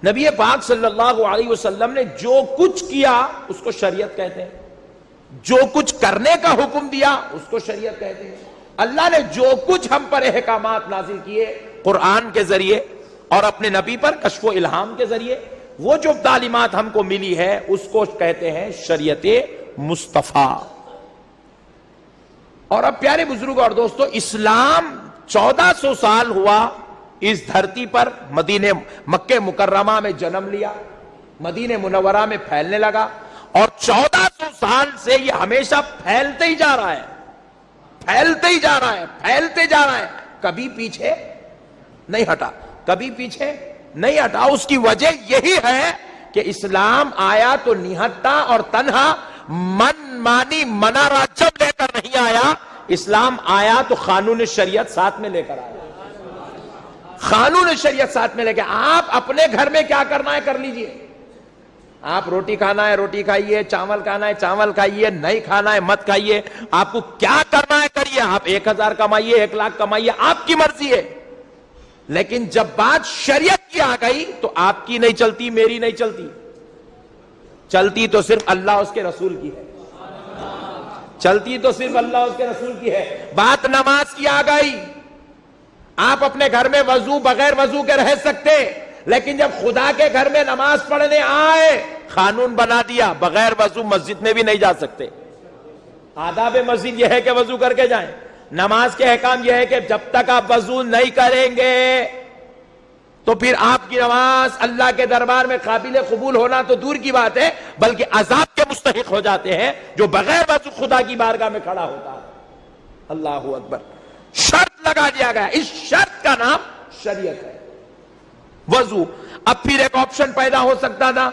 نبی پاک صلی اللہ علیہ وسلم نے جو کچھ کیا اس کو شریعت کہتے ہیں، جو کچھ کرنے کا حکم دیا اس کو شریعت کہتے ہیں۔ اللہ نے جو کچھ ہم پر احکامات نازل کیے قرآن کے ذریعے اور اپنے نبی پر کشف و الہام کے ذریعے، وہ جو تعلیمات ہم کو ملی ہے اس کو کہتے ہیں شریعت مصطفیٰ۔ اور اب پیارے بزرگ اور دوستو، اسلام 1400 سال ہوا اس دھرتی پر، مکہ مکرمہ میں جنم لیا، مدینہ منورہ میں پھیلنے لگا، اور 1400 سال سے یہ ہمیشہ پھیلتے ہی جا رہا ہے، پھیلتے ہی جا رہا ہے، پھیلتے جا رہا ہے، کبھی پیچھے نہیں ہٹا، کبھی پیچھے نہیں ہٹا۔ اس کی وجہ یہی ہے کہ اسلام آیا تو نہتا اور تنہا من مانی منا راجب لے کر نہیں آیا، اسلام آیا تو قانون شریعت ساتھ میں لے کر آیا، قانون شریعت ساتھ میں لے کے۔ آپ اپنے گھر میں کیا کرنا ہے کر لیجئے، آپ روٹی کھانا ہے روٹی کھائیے، چاول کھانا ہے چاول کھائیے، نہیں کھانا ہے مت کھائیے، آپ کو کیا کرنا ہے کریے، آپ 1000 کمائیے 1 لاکھ کمائیے، آپ کی مرضی ہے۔ لیکن جب بات شریعت کی آ گئی تو آپ کی نہیں چلتی، میری نہیں چلتی، چلتی تو صرف اللہ اس کے رسول کی ہے، چلتی تو صرف اللہ اس کے رسول کی ہے۔ بات نماز کی آ گئی، آپ اپنے گھر میں وضو بغیر وضو کے رہ سکتے، لیکن جب خدا کے گھر میں نماز پڑھنے آئے قانون بنا دیا بغیر وضو مسجد میں بھی نہیں جا سکتے۔ آداب مسجد یہ ہے کہ وضو کر کے جائیں، نماز کے احکام یہ ہے کہ جب تک آپ وضو نہیں کریں گے تو پھر آپ کی نماز اللہ کے دربار میں قابل قبول ہونا تو دور کی بات ہے، بلکہ عذاب کے مستحق ہو جاتے ہیں جو بغیر وضو خدا کی بارگاہ میں کھڑا ہوتا ہے۔ اللہ اکبر، شرط لگا دیا گیا، اس شرط کا نام شریعت ہے، وضو۔ اب پھر ایک آپشن پیدا ہو سکتا تھا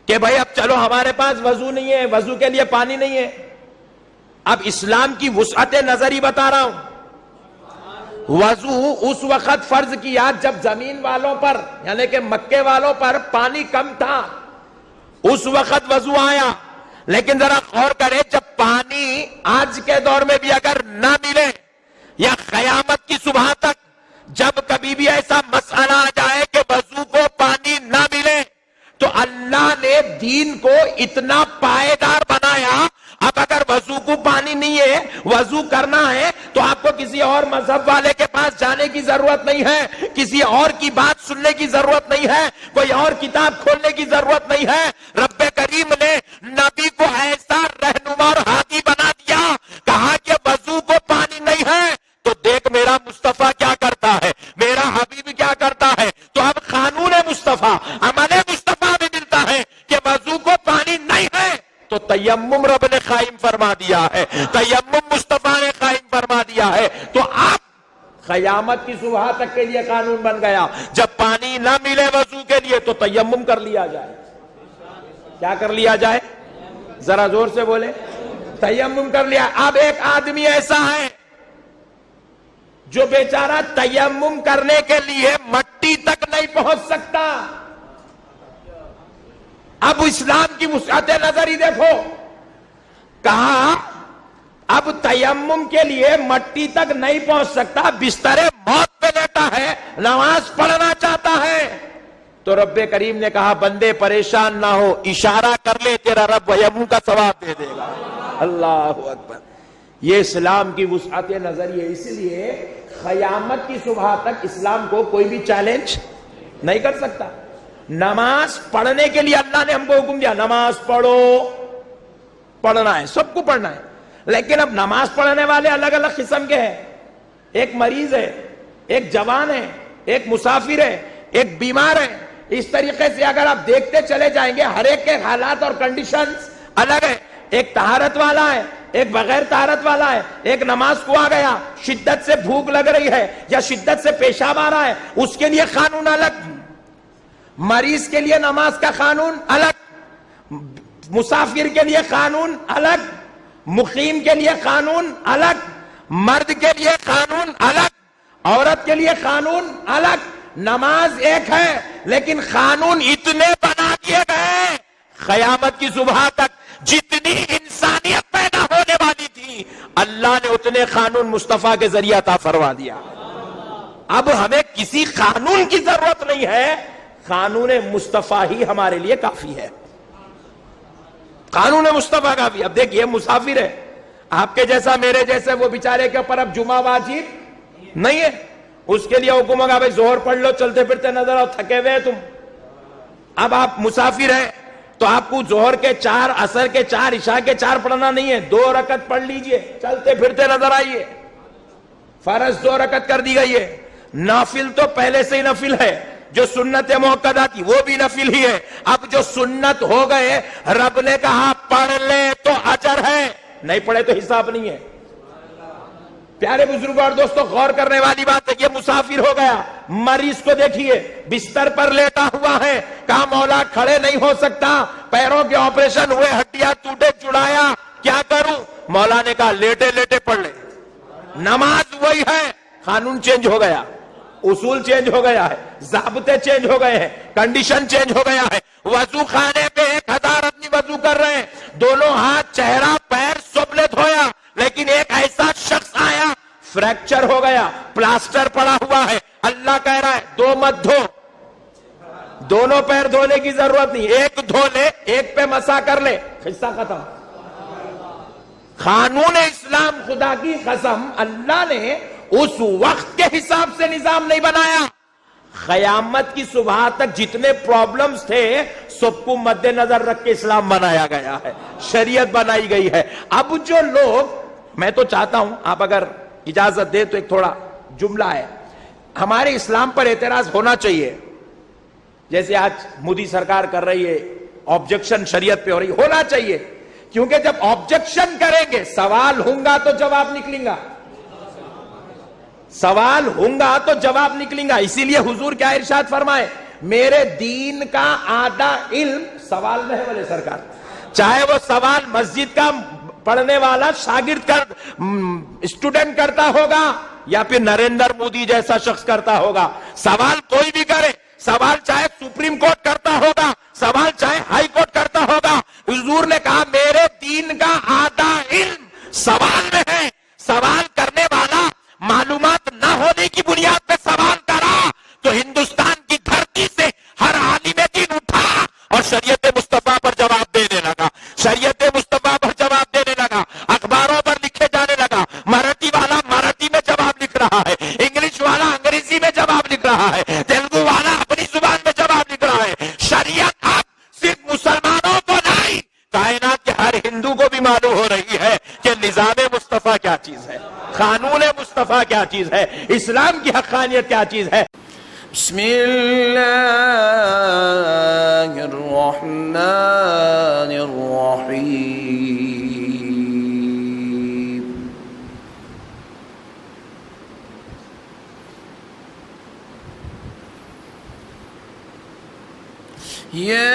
کہ بھائی اب چلو ہمارے پاس وضو نہیں ہے، وضو کے لیے پانی نہیں ہے۔ اب اسلام کی وسعت نظر ہی بتا رہا ہوں، وضو اس وقت فرض کیا جب زمین والوں پر یعنی کہ مکے والوں پر پانی کم تھا، اس وقت وضو آیا۔ لیکن ذرا غور کریں، جب پانی آج کے دور میں بھی اگر نہ ملے یا قیامت کی صبح تک جب کبھی بھی ایسا مسئلہ آ جائے کہ وضو کو پانی نہ ملے تو اللہ نے دین کو اتنا پائیدار بنایا۔ اب اگر وضو کو پانی نہیں ہے، وضو کرنا ہے تو آپ کو کسی اور مذہب والے کے پاس جانے کی ضرورت نہیں ہے، کسی اور کی بات سننے کی ضرورت نہیں ہے، کوئی اور کتاب کھولنے کی ضرورت نہیں ہے۔ رب کریم نے نبی کو ایسا رہنما اور ہادی بنا دیا، کہا کہ وضو کو پانی نہیں ہے تو دیکھ میرا مصطفیٰ کیا کرتا ہے، میرا حبیب کیا کرتا ہے۔ تو اب قانون مصطفیٰ، عمل مصطفیٰ میں ملتا ہے کہ وضو کو پانی نہیں ہے تو تیمم رب نے قائم فرما دیا ہے، تیمم مصطفیٰ نے قائم فرما دیا ہے۔ تو آپ قیامت کی صبح تک کے لیے قانون بن گیا، جب پانی نہ ملے وضو کے لیے تو تیمم کر لیا جائے۔ کیا کر لیا جائے؟ ذرا زور سے بولے، تیمم کر لیا۔ اب ایک آدمی ایسا ہے جو بیچارہ تیمم کرنے کے لیے مٹی تک نہیں پہنچ سکتا۔ اب اسلام کی وسعت نظر ہی دیکھو، کہا اب تیمم کے لیے مٹی تک نہیں پہنچ سکتا، بستر موت پہ لیٹا ہے، نماز پڑھنا چاہتا ہے، تو رب کریم نے کہا بندے پریشان نہ ہو، اشارہ کر لے تیرا رب تیمم کا ثواب دے دے گا۔ اللہ اکبر، یہ اسلام کی وسعت نظر ہے۔ اس لیے قیامت کی صبح تک اسلام کو کوئی بھی چیلنج نہیں کر سکتا۔ نماز پڑھنے کے لیے اللہ نے ہم کو حکم دیا، نماز پڑھو، پڑھنا ہے، سب کو پڑھنا ہے۔ لیکن اب نماز پڑھنے والے الگ الگ قسم کے ہیں، ایک مریض ہے، ایک جوان ہے، ایک مسافر ہے، ایک بیمار ہے۔ اس طریقے سے اگر آپ دیکھتے چلے جائیں گے ہر ایک کے حالات اور کنڈیشنز الگ ہے۔ ایک طہارت والا ہے، ایک بغیر طہارت والا ہے، ایک نماز کو آ گیا، شدت سے بھوک لگ رہی ہے یا شدت سے پیشاب آ رہا ہے، اس کے لیے قانون الگ، مریض کے لیے نماز کا قانون الگ، مسافر کے لیے قانون الگ، مقیم کے لیے قانون الگ، مرد کے لیے قانون الگ، عورت کے لیے قانون الگ۔ نماز ایک ہے لیکن قانون اتنے بنا دیے گئے، قیامت کی صبح تک جتنی انسانیت پیدا ہونے والی تھی اللہ نے اتنے قانون مصطفیٰ کے ذریعہ عطا فرما دیا۔ اب ہمیں کسی قانون کی ضرورت نہیں ہے، قانون مصطفیٰ ہی ہمارے لیے کافی ہے، قانون مصطفیٰ کافی۔ اب دیکھیے مسافر ہے، آپ کے جیسا میرے جیسے، وہ بیچارے کے اوپر اب جمعہ واجب نہیں ہے، اس کے لیے حکم ہوگا بھائی ظہر پڑھ لو، چلتے پھرتے نظر آؤ، تھکے ہوئے تم۔ اب آپ مسافر ہیں تو آپ کو ظہر کے 4، عصر کے 4، عشاء کے 4 پڑھنا نہیں ہے، 2 رکعت پڑھ لیجئے، چلتے پھرتے نظر آئیے۔ فرض 2 رکعت کر دی گئی ہے، نافل تو پہلے سے ہی نفل ہے، جو سنت موقدہ تھی وہ بھی نفل ہی ہے۔ اب جو سنت ہو گئے، رب نے کہا پڑھ لے تو اجر ہے، نہیں پڑھے تو حساب نہیں ہے۔ پیارے بزرگوں اور دوستوں، غور کرنے والی بات ہے، یہ مسافر ہو گیا، مریض کو دیکھیے بستر پر لیٹا ہوا ہے، کہا مولا کھڑے نہیں ہو سکتا، پیروں کے آپریشن ہوئے، ہڈیاں ٹوٹے، چڑایا، کیا کروں؟ مولا نے کہا لیٹے لیٹے پڑھ لے، نماز وہی ہے، قانون چینج ہو گیا، اصول چینج ہو گیا ہے، ضابطے چینج ہو گئے ہیں، کنڈیشن چینج ہو گیا ہے۔ وضو خانے پہ 1000 آدمی وضو کر رہے ہیں، دونوں ہاتھ، چہرہ، پیر سب نے دھویا، لیکن ایک ایسا شخص آیا، فریکچر ہو گیا، پلاسٹر پڑا ہوا ہے، اللہ کہہ رہا ہے 2 مت دھو، دونوں پیر دھونے کی ضرورت نہیں، ایک دھو لے، ایک پہ مسا کر لے، قصہ ختم۔ قانون اسلام، خدا کی قسم، اللہ نے اس وقت کے حساب سے نظام نہیں بنایا، قیامت کی صبح تک جتنے پرابلمز تھے سب کو مد نظر رکھ کے اسلام بنایا گیا ہے، شریعت بنائی گئی ہے۔ اب جو لوگ، میں تو چاہتا ہوں آپ اگر اجازت دے تو ایک تھوڑا جملہ ہے، ہمارے اسلام پر اعتراض ہونا چاہیے، جیسے آج مودی سرکار کر رہی ہے، آبجیکشن شریعت پہ ہو رہی، ہونا چاہیے، کیونکہ جب آبجیکشن کریں گے سوال ہوں گا تو جواب نکلیں گا، سوال ہوں گا تو جواب نکلیں گا۔ اسی لیے حضور کیا ارشاد فرمائے، میرے دین کا آدھا علم سوال میں ہے بولے سرکار، چاہے وہ سوال مسجد کا پڑھنے والا شاگرد اسٹوڈنٹ کرتا ہوگا یا پھر نریندر مودی جیسا شخص کرتا ہوگا، سوال کوئی بھی کرے، سوال چاہے سپریم کورٹ کرتا ہوگا، سوال چاہے ہائی کورٹ کرتا ہوگا، حضور نے کہا میرے دین کا آدھا علم سوال میں ہے۔ سوال کرنے والا معلومات نہ ہونے کی بنیاد پہ سوال کرا تو ہندوستان کی دھرتی سے ہر عالم دین اٹھا اور شریعت مصطفیٰ پر جواب دینے لگا، شریعت مصطفیٰ پر جواب دینے لگا، اخباروں پر لکھے جانے لگا، مراٹھی والا مراٹھی میں جواب لکھ رہا ہے، انگلش والا انگریزی میں جواب لکھ رہا ہے، تیلگو والا اپنی زبان میں جواب لکھ رہا ہے۔ شریعت اب صرف مسلمانوں کو نہیں، کائنات کے ہر ہندو کو بھی معلوم ہو رہی ہے کہ نظام مصطفیٰ کیا چیز ہے، قانون مصطفیٰ کیا چیز ہے، اسلام کی حقانیت کیا چیز ہے۔ بسم اللہ الرحمن الرحیم۔ یا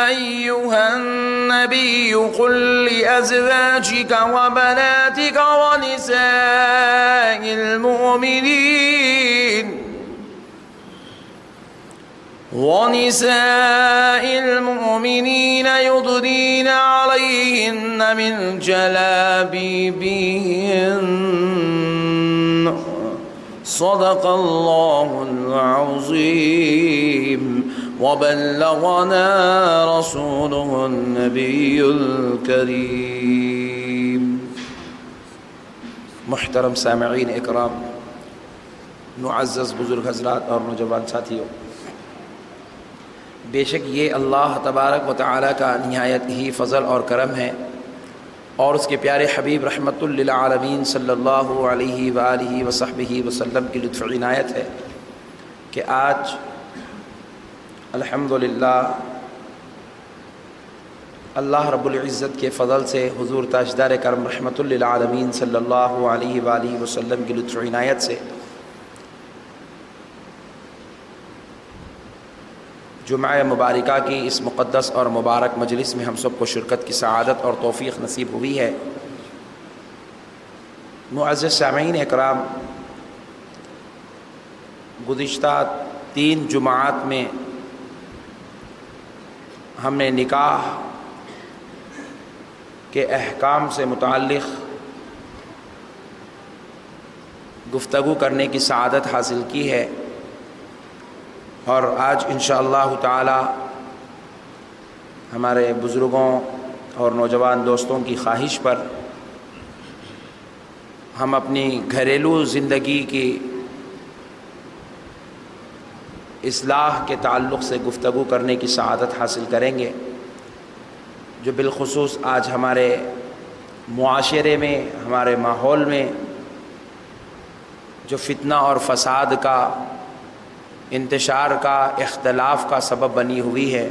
ایہا النبی قل لأزواجك وبناتك ونساء المؤمنين يدنين عليهن من جلابيبهن صدق الله العظيم وبلغنا رسوله النبي الكريم۔ محترم سامعین اکرام، معزز بزرگ حضرات اور نوجوان ساتھیوں، بے شک یہ اللہ تبارک و تعالیٰ کا نہایت ہی فضل اور کرم ہے، اور اس کے پیارے حبیب رحمت للعالمین صلی اللہ علیہ وآلہ وصحبہ وسلم کی لطف عنایت ہے کہ آج الحمدللہ اللہ رب العزت کے فضل سے حضور تاجدار کرم رحمت للعالمین صلی اللہ علیہ وآلہ وسلم کی لطف عنایت سے جمعہ مبارکہ کی اس مقدس اور مبارک مجلس میں ہم سب کو شرکت کی سعادت اور توفیق نصیب ہوئی ہے۔ معزز سامعین اکرام، گزشتہ 3 جمعات میں ہم نے نکاح کے احکام سے متعلق گفتگو کرنے کی سعادت حاصل کی ہے، اور آج انشاءاللہ تعالی ہمارے بزرگوں اور نوجوان دوستوں کی خواہش پر ہم اپنی گھریلو زندگی کی اصلاح کے تعلق سے گفتگو کرنے کی سعادت حاصل کریں گے، جو بالخصوص آج ہمارے معاشرے میں، ہمارے ماحول میں جو فتنہ اور فساد کا، انتشار کا، اختلاف کا سبب بنی ہوئی ہے۔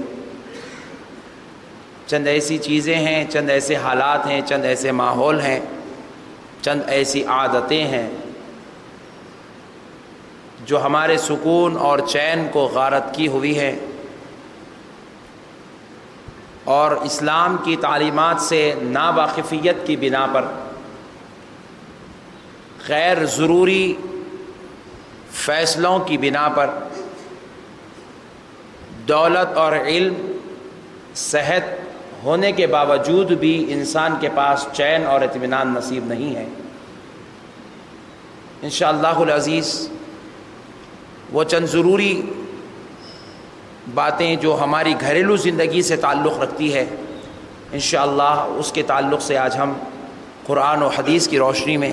چند ایسی چیزیں ہیں، چند ایسے حالات ہیں، چند ایسے ماحول ہیں، چند ایسی عادتیں ہیں جو ہمارے سکون اور چین کو غارت کی ہوئی ہے، اور اسلام کی تعلیمات سے ناواقفیت کی بنا پر غیر ضروری فیصلوں کی بنا پر دولت اور علم، صحت ہونے کے باوجود بھی انسان کے پاس چین اور اطمینان نصیب نہیں ہے۔ انشاءاللہ العزیز وہ چند ضروری باتیں جو ہماری گھریلو زندگی سے تعلق رکھتی ہے، انشاءاللہ اس کے تعلق سے آج ہم قرآن و حدیث کی روشنی میں،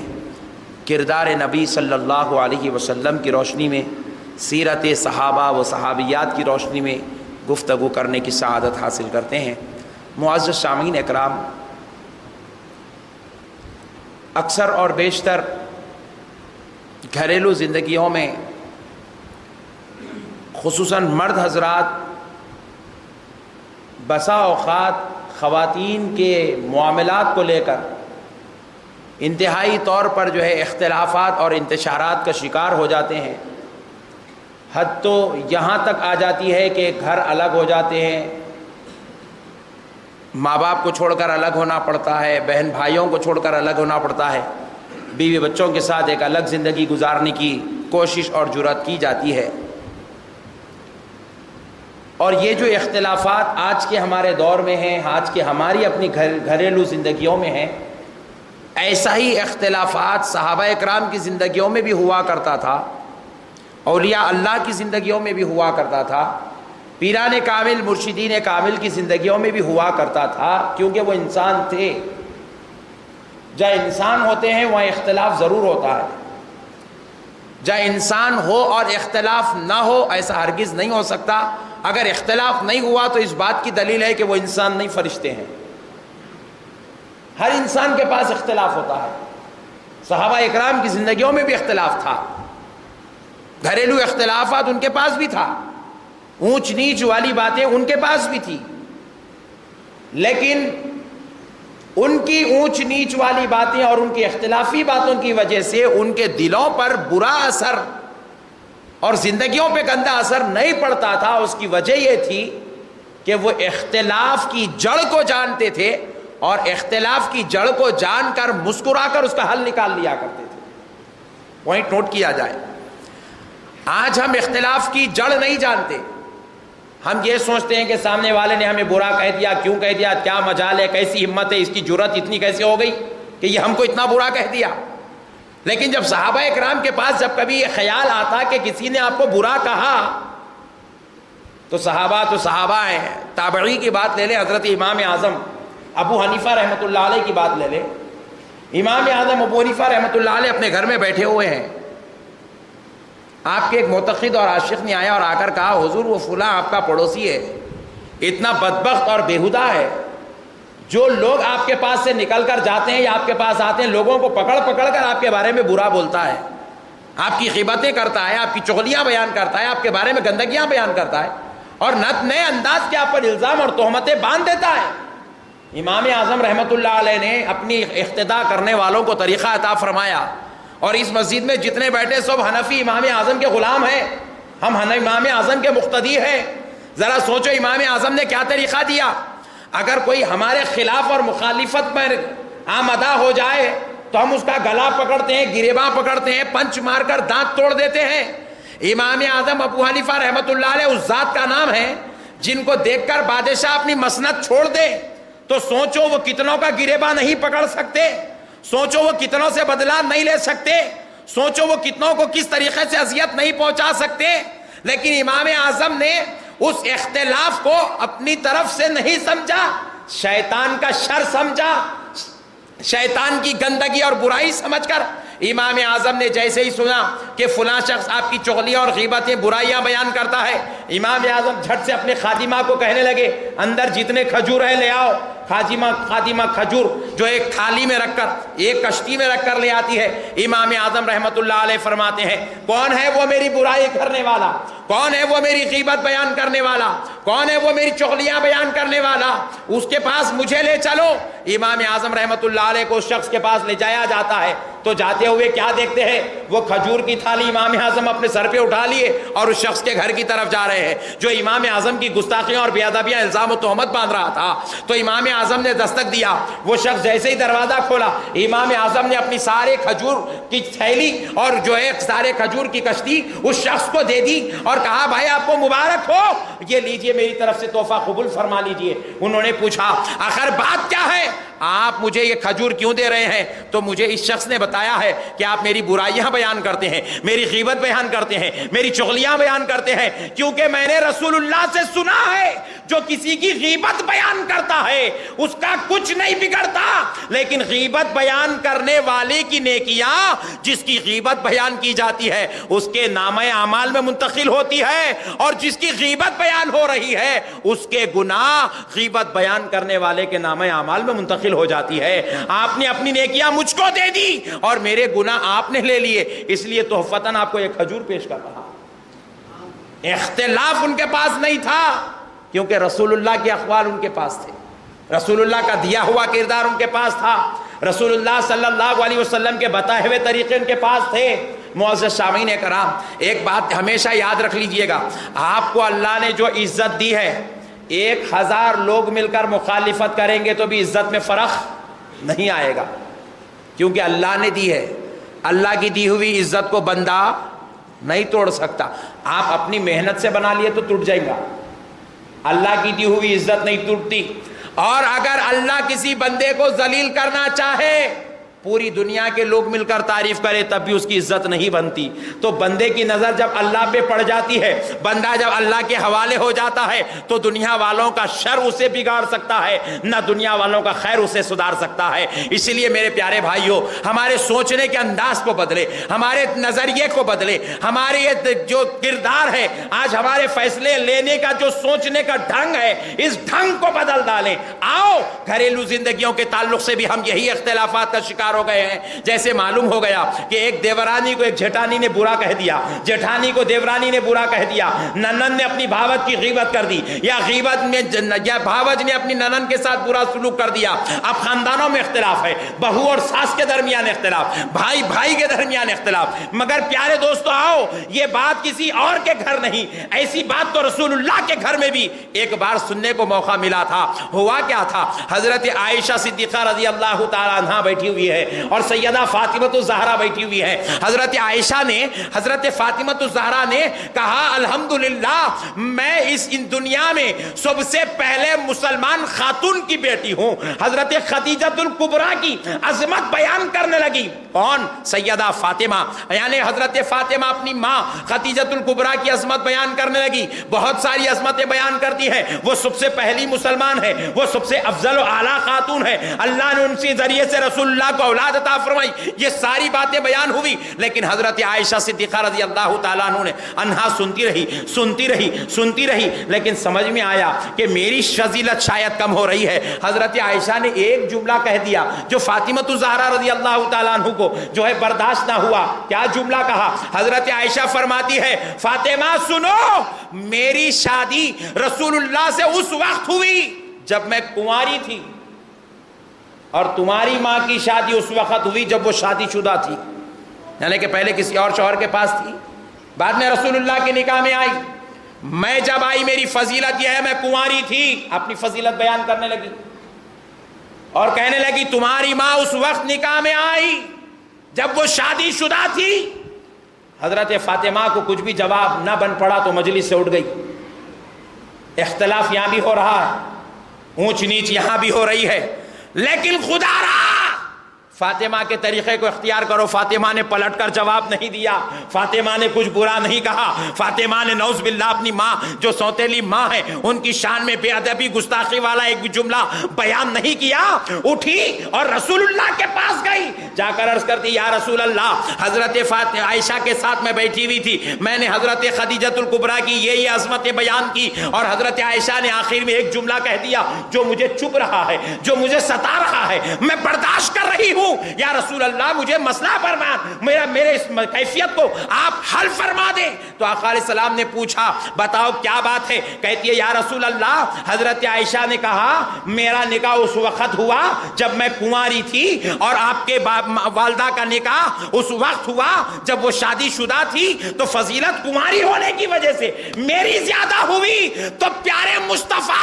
کردار نبی صلی اللہ علیہ وسلم کی روشنی میں، سیرت صحابہ و صحابیات کی روشنی میں گفتگو کرنے کی سعادت حاصل کرتے ہیں۔ معزز سامعین اکرام، اکثر اور بیشتر گھریلو زندگیوں میں خصوصاً مرد حضرات بسا اوقات خواتین کے معاملات کو لے کر انتہائی طور پر جو ہے اختلافات اور انتشارات کا شکار ہو جاتے ہیں۔ حد تو یہاں تک آ جاتی ہے کہ گھر الگ ہو جاتے ہیں، ماں باپ کو چھوڑ کر الگ ہونا پڑتا ہے، بہن بھائیوں کو چھوڑ کر الگ ہونا پڑتا ہے، بیوی بچوں کے ساتھ ایک الگ زندگی گزارنے کی کوشش اور جرأت کی جاتی ہے۔ اور یہ جو اختلافات آج کے ہمارے دور میں ہیں، آج کے ہماری اپنی گھریلو زندگیوں میں ہیں، ایسا ہی اختلافات صحابہ اکرام کی زندگیوں میں بھی ہوا کرتا تھا، اولیاء اللہ کی زندگیوں میں بھی ہوا کرتا تھا، پیران کامل، مرشدین کامل کی زندگیوں میں بھی ہوا کرتا تھا، کیونکہ وہ انسان تھے۔ جہاں انسان ہوتے ہیں وہاں اختلاف ضرور ہوتا ہے، جہاں انسان ہو اور اختلاف نہ ہو ایسا ہرگز نہیں ہو سکتا۔ اگر اختلاف نہیں ہوا تو اس بات کی دلیل ہے کہ وہ انسان نہیں، فرشتے ہیں۔ ہر انسان کے پاس اختلاف ہوتا ہے، صحابہ اکرام کی زندگیوں میں بھی اختلاف تھا، گھریلو اختلافات ان کے پاس بھی تھا، اونچ نیچ والی باتیں ان کے پاس بھی تھی، لیکن ان کی اونچ نیچ والی باتیں اور ان کی اختلافی باتوں کی وجہ سے ان کے دلوں پر برا اثر اور زندگیوں پہ گندا اثر نہیں پڑتا تھا۔ اس کی وجہ یہ تھی کہ وہ اختلاف کی جڑ کو جانتے تھے، اور اختلاف کی جڑ کو جان کر مسکرا کر اس کا حل نکال لیا کرتے تھے۔ پوائنٹ نوٹ کیا جائے، آج ہم اختلاف کی جڑ نہیں جانتے، ہم یہ سوچتے ہیں کہ سامنے والے نے ہمیں برا کہہ دیا، کیوں کہہ دیا، کیا مجال ہے، کیسی ہمت ہے، اس کی جرأت اتنی کیسے ہو گئی کہ یہ ہم کو اتنا برا کہہ دیا۔ لیکن جب صحابہ اکرام کے پاس جب کبھی یہ خیال آتا کہ کسی نے آپ کو برا کہا، تو صحابہ ہیں۔ تابعی کی بات لے لیں، حضرت امام اعظم ابو حنیفہ رحمۃ اللہ علیہ کی بات لے لیں۔ امام اعظم ابو حنیفہ رحمۃ اللہ علیہ اپنے گھر میں بیٹھے ہوئے ہیں، آپ کے ایک معتقد اور عاشق نے آیا اور آ کر کہا، حضور وہ فلاں آپ کا پڑوسی ہے، اتنا بدبخت اور بےہودہ ہے، جو لوگ آپ کے پاس سے نکل کر جاتے ہیں یا آپ کے پاس آتے ہیں، لوگوں کو پکڑ پکڑ کر آپ کے بارے میں برا بولتا ہے، آپ کی غیبتیں کرتا ہے، آپ کی چغلیاں بیان کرتا ہے، آپ کے بارے میں گندگیاں بیان کرتا ہے، اور نئے انداز کے آپ پر الزام اور تہمتیں باندھ دیتا ہے۔ امام اعظم رحمۃ اللہ علیہ نے اپنی اقتداء کرنے والوں کو طریقہ عطا فرمایا، اور اس مسجد میں جتنے بیٹھے سب حنفی امام اعظم کے غلام ہیں، ہم امام اعظم کے مقتدی ہیں۔ ذرا سوچو امام اعظم نے کیا طریقہ دیا۔ اگر کوئی ہمارے خلاف اور مخالفت پر آمدہ ہو جائے تو ہم اس کا گلا پکڑتے ہیں، گریباں پکڑتے ہیں، پنچ مار کر دانت توڑ دیتے ہیں۔ امام اعظم ابو حنیفہ رحمۃ اللہ علیہ اس ذات کا نام ہے جن کو دیکھ کر بادشاہ اپنی مسند چھوڑ دے تو سوچو وہ کتنوں کا گریباں نہیں پکڑ سکتے، سوچو وہ کتنوں سے بدلہ نہیں لے سکتے، سوچو وہ کتنوں کو کس طریقے سے اذیت نہیں پہنچا سکتے۔ لیکن امام اعظم نے اس اختلاف کو اپنی طرف سے نہیں سمجھا، شیطان کا شر سمجھا، شیطان کی گندگی اور برائی سمجھ کر امام اعظم نے جیسے ہی سنا کہ فلاں شخص آپ کی چغلیاں اور غیبتیں برائیاں بیان کرتا ہے، امام اعظم جھٹ سے اپنے خادمہ کو کہنے لگے اندر جتنے کھجور ہیں لے آؤ۔ خادمہ کھجور جو ایک تھالی میں رکھ کر، ایک کشتی میں رکھ کر لے آتی ہے۔ امام اعظم رحمت اللہ علیہ فرماتے ہیں کون ہے وہ میری برائی کرنے والا، کون ہے وہ میری غیبت بیان کرنے والا، کون ہے وہ میری چغلیاں بیان کرنے والا، اس کے پاس مجھے لے چلو۔ امام اعظم رحمت اللہ علیہ کو اس شخص کے پاس لے جایا جاتا ہے تو جاتے ہوئے کیا دیکھتے ہیں، وہ کھجور کی تھالی امام اعظم اپنے سر پہ اٹھا لیے اور اس شخص کے گھر کی طرف جا رہے ہیں جو امام اعظم کی گستاخیاں اور بے ادبیاں الزام و تہمت باندھ رہا تھا۔ تو امام اعظم نے دستک دیا، وہ شخص جیسے ہی دروازہ کھولا، امام اعظم نے اپنی سارے کھجور کی تھیلی اور جو ہے سارے کھجور کی کشتی اس شخص کو دے دی اور کہا بھائی آپ کو مبارک ہو، یہ لیجئے میری طرف سے تحفہ قبول فرما لیجئے۔ انہوں نے پوچھا آخر بات کیا ہے، آپ مجھے یہ کھجور کیوں دے رہے ہیں؟ تو مجھے اس شخص نے بتایا ہے کہ آپ میری برائیاں بیان کرتے ہیں، میری غیبت بیان کرتے ہیں، میری چغلیاں بیان کرتے ہیں، کیونکہ میں نے رسول اللہ سے سنا ہے جو کسی کی غیبت بیان کرتا ہے اس کا کچھ نہیں بگڑتا، لیکن غیبت بیان کرنے والے کی نیکیاں جس کی غیبت بیان کی جاتی ہے اس کے نامہ اعمال میں منتقل ہوتی ہے، اور جس کی غیبت بیان ہو رہی ہے اس کے گناہ غیبت بیان کرنے والے کے نامہ اعمال میں منتقل ہو جاتی ہے۔ آپ نے اپنی نیکیاں مجھ کو دے دی اور میرے گناہ آپ نے لے لیے، اس لیے تحفتاً آپ کو ایک کھجور پیش کر رہا۔ اختلاف ان کے پاس نہیں تھا کیونکہ رسول اللہ کے اقوال ان کے پاس تھے، رسول اللہ کا دیا ہوا کردار ان کے پاس تھا، رسول اللہ صلی اللہ علیہ وسلم کے بتائے ہوئے طریقے ان کے پاس تھے۔ معزز سامعین کرام، ایک بات ہمیشہ یاد رکھ لیجئے گا، آپ کو اللہ نے جو عزت دی ہے 1000 لوگ مل کر مخالفت کریں گے تو بھی عزت میں فرق نہیں آئے گا، کیونکہ اللہ نے دی ہے۔ اللہ کی دی ہوئی عزت کو بندہ نہیں توڑ سکتا، آپ اپنی محنت سے بنا لیے تو ٹوٹ جائے گا، اللہ کی دی ہوئی عزت نہیں ٹوٹتی۔ اور اگر اللہ کسی بندے کو ذلیل کرنا چاہے، پوری دنیا کے لوگ مل کر تعریف کرے تب بھی اس کی عزت نہیں بنتی۔ تو بندے کی نظر جب اللہ پہ پڑ جاتی ہے، بندہ جب اللہ کے حوالے ہو جاتا ہے تو دنیا والوں کا شر اسے بگاڑ سکتا ہے، نہ دنیا والوں کا خیر اسے سدھار سکتا ہے۔ اسی لیے میرے پیارے بھائیوں، ہمارے سوچنے کے انداز کو بدلے، ہمارے نظریے کو بدلے، ہمارے یہ جو کردار ہے، آج ہمارے فیصلے لینے کا جو سوچنے کا ڈھنگ ہے، اس ڈھنگ کو بدل ڈالیں۔ آؤ گھریلو زندگیوں کے تعلق سے بھی ہم یہی اختلافات کا شکار ہو گئے ہیں۔ جیسے معلوم ہو گیا کہ ایک دیورانی کو ایک جھٹانی نے برا کہہ دیا، جھٹانی کو دیورانی نے برا کہہ دیا، ننن نے اپنی بھاوت کی غیبت کر دی، یا غیبت میں یا بھاوت نے اپنی ننن کے ساتھ برا سلوک کر دیا۔ اب خاندانوں میں اختلاف ہے، بہو اور ساس کے درمیان اختلاف، بھائی بھائی کے درمیان اختلاف۔ مگر پیارے دوستو آؤ، یہ بات کسی اور کے گھر نہیں، ایسی بات تو رسول اللہ کے گھر میں بھی ایک بار سننے کو موقع ملا تھا۔ ہوا کیا تھا، حضرت عائشہ صدیقہ رضی اللہ تعالی عنہا بیٹھی ہوئی ہے اور سیدہ فاطمہ الزہرا بیٹھی ہوئی ہے۔ حضرت عائشہ نے، حضرت فاطمہ الزہرا نے کہا الحمدللہ میں اس دنیا میں سب سے پہلے مسلمان خاتون کی بیٹی ہوں۔ حضرت خدیجہ الکبریٰ کی عظمت بیان کرنے لگی۔ کون؟ سیدہ فاطمہ، یعنی حضرت فاطمہ اپنی ماں خدیجہ الکبریٰ کی عظمت بیان کرنے لگی۔ بہت ساری عظمتیں بیان کرتی ہے، وہ سب سے پہلی مسلمان ہے، وہ سب سے افضل و اعلیٰ خاتون ہے، اللہ نے ان کے ذریعے سے رسول اللہ کو اولاد عطا فرمائی، یہ ساری باتیں بیان ہوئی۔ لیکن حضرت عائشہ صدیقہ رضی اللہ تعالیٰ عنہا سنتی رہی، لیکن سمجھ میں آیا کہ میری فضیلت شاید کم ہو رہی ہے۔ حضرت عائشہ نے ایک جملہ کہہ دیا جو فاطمہ الزہرا رضی اللہ تعالیٰ عنہ کو جو ہے برداشت نہ ہوا۔ کیا جملہ کہا؟ حضرت عائشہ فرماتی ہے فاطمہ سنو، میری شادی رسول اللہ سے اس وقت ہوئی جب میں کنواری تھی، اور تمہاری ماں کی شادی اس وقت ہوئی جب وہ شادی شدہ تھی، یعنی کہ پہلے کسی اور شوہر کے پاس تھی، بعد میں رسول اللہ کے نکاح میں آئی۔ میں جب آئی میری فضیلت یہ ہے میں کنواری تھی، اپنی فضیلت بیان کرنے لگی اور کہنے لگی تمہاری ماں اس وقت نکاح میں آئی جب وہ شادی شدہ تھی۔ حضرت فاطمہ کو کچھ بھی جواب نہ بن پڑا تو مجلس سے اٹھ گئی۔ اختلاف یہاں بھی ہو رہا ہے، اونچ نیچ یہاں بھی ہو رہی ہے، لیکن خدا رہا فاطمہ کے طریقے کو اختیار کرو. فاطمہ نے پلٹ کر جواب نہیں دیا, فاطمہ نے کچھ برا نہیں کہا, فاطمہ نے نعوذ باللہ اپنی ماں جو سوتیلی ماں ہے ان کی شان میں بے ادبی گستاخی والا ایک بھی جملہ بیان نہیں کیا. اٹھی اور رسول اللہ کے پاس گئی, جا کر عرض کرتی یا رسول اللہ, حضرت عائشہ کے ساتھ میں بیٹھی ہوئی تھی, میں نے حضرت خدیجۃ الکبریٰ کی یہ عظمتیں بیان کی اور حضرت عائشہ نے آخر میں ایک جملہ کہہ دیا جو مجھے چبھ رہا ہے, جو مجھے ستا رہا ہے, میں برداشت کر رہی ہوں. یا رسول اللہ مجھے مسئلہ فرمان, میرے اس کیفیت کو آپ حل فرما دیں. تو آقا علیہ السلام نے پوچھا بتاؤ کیا بات ہے. کہتی ہے یا رسول اللہ, حضرت عائشہ نے کہا میرا نکاح اس وقت ہوا جب میں کنواری تھی اور آپ کے والدہ کا نکاح اس وقت ہوا جب وہ شادی شدہ تھی, تو فضیلت کنواری ہونے کی وجہ سے میری زیادہ ہوئی. تو پیارے مصطفیٰ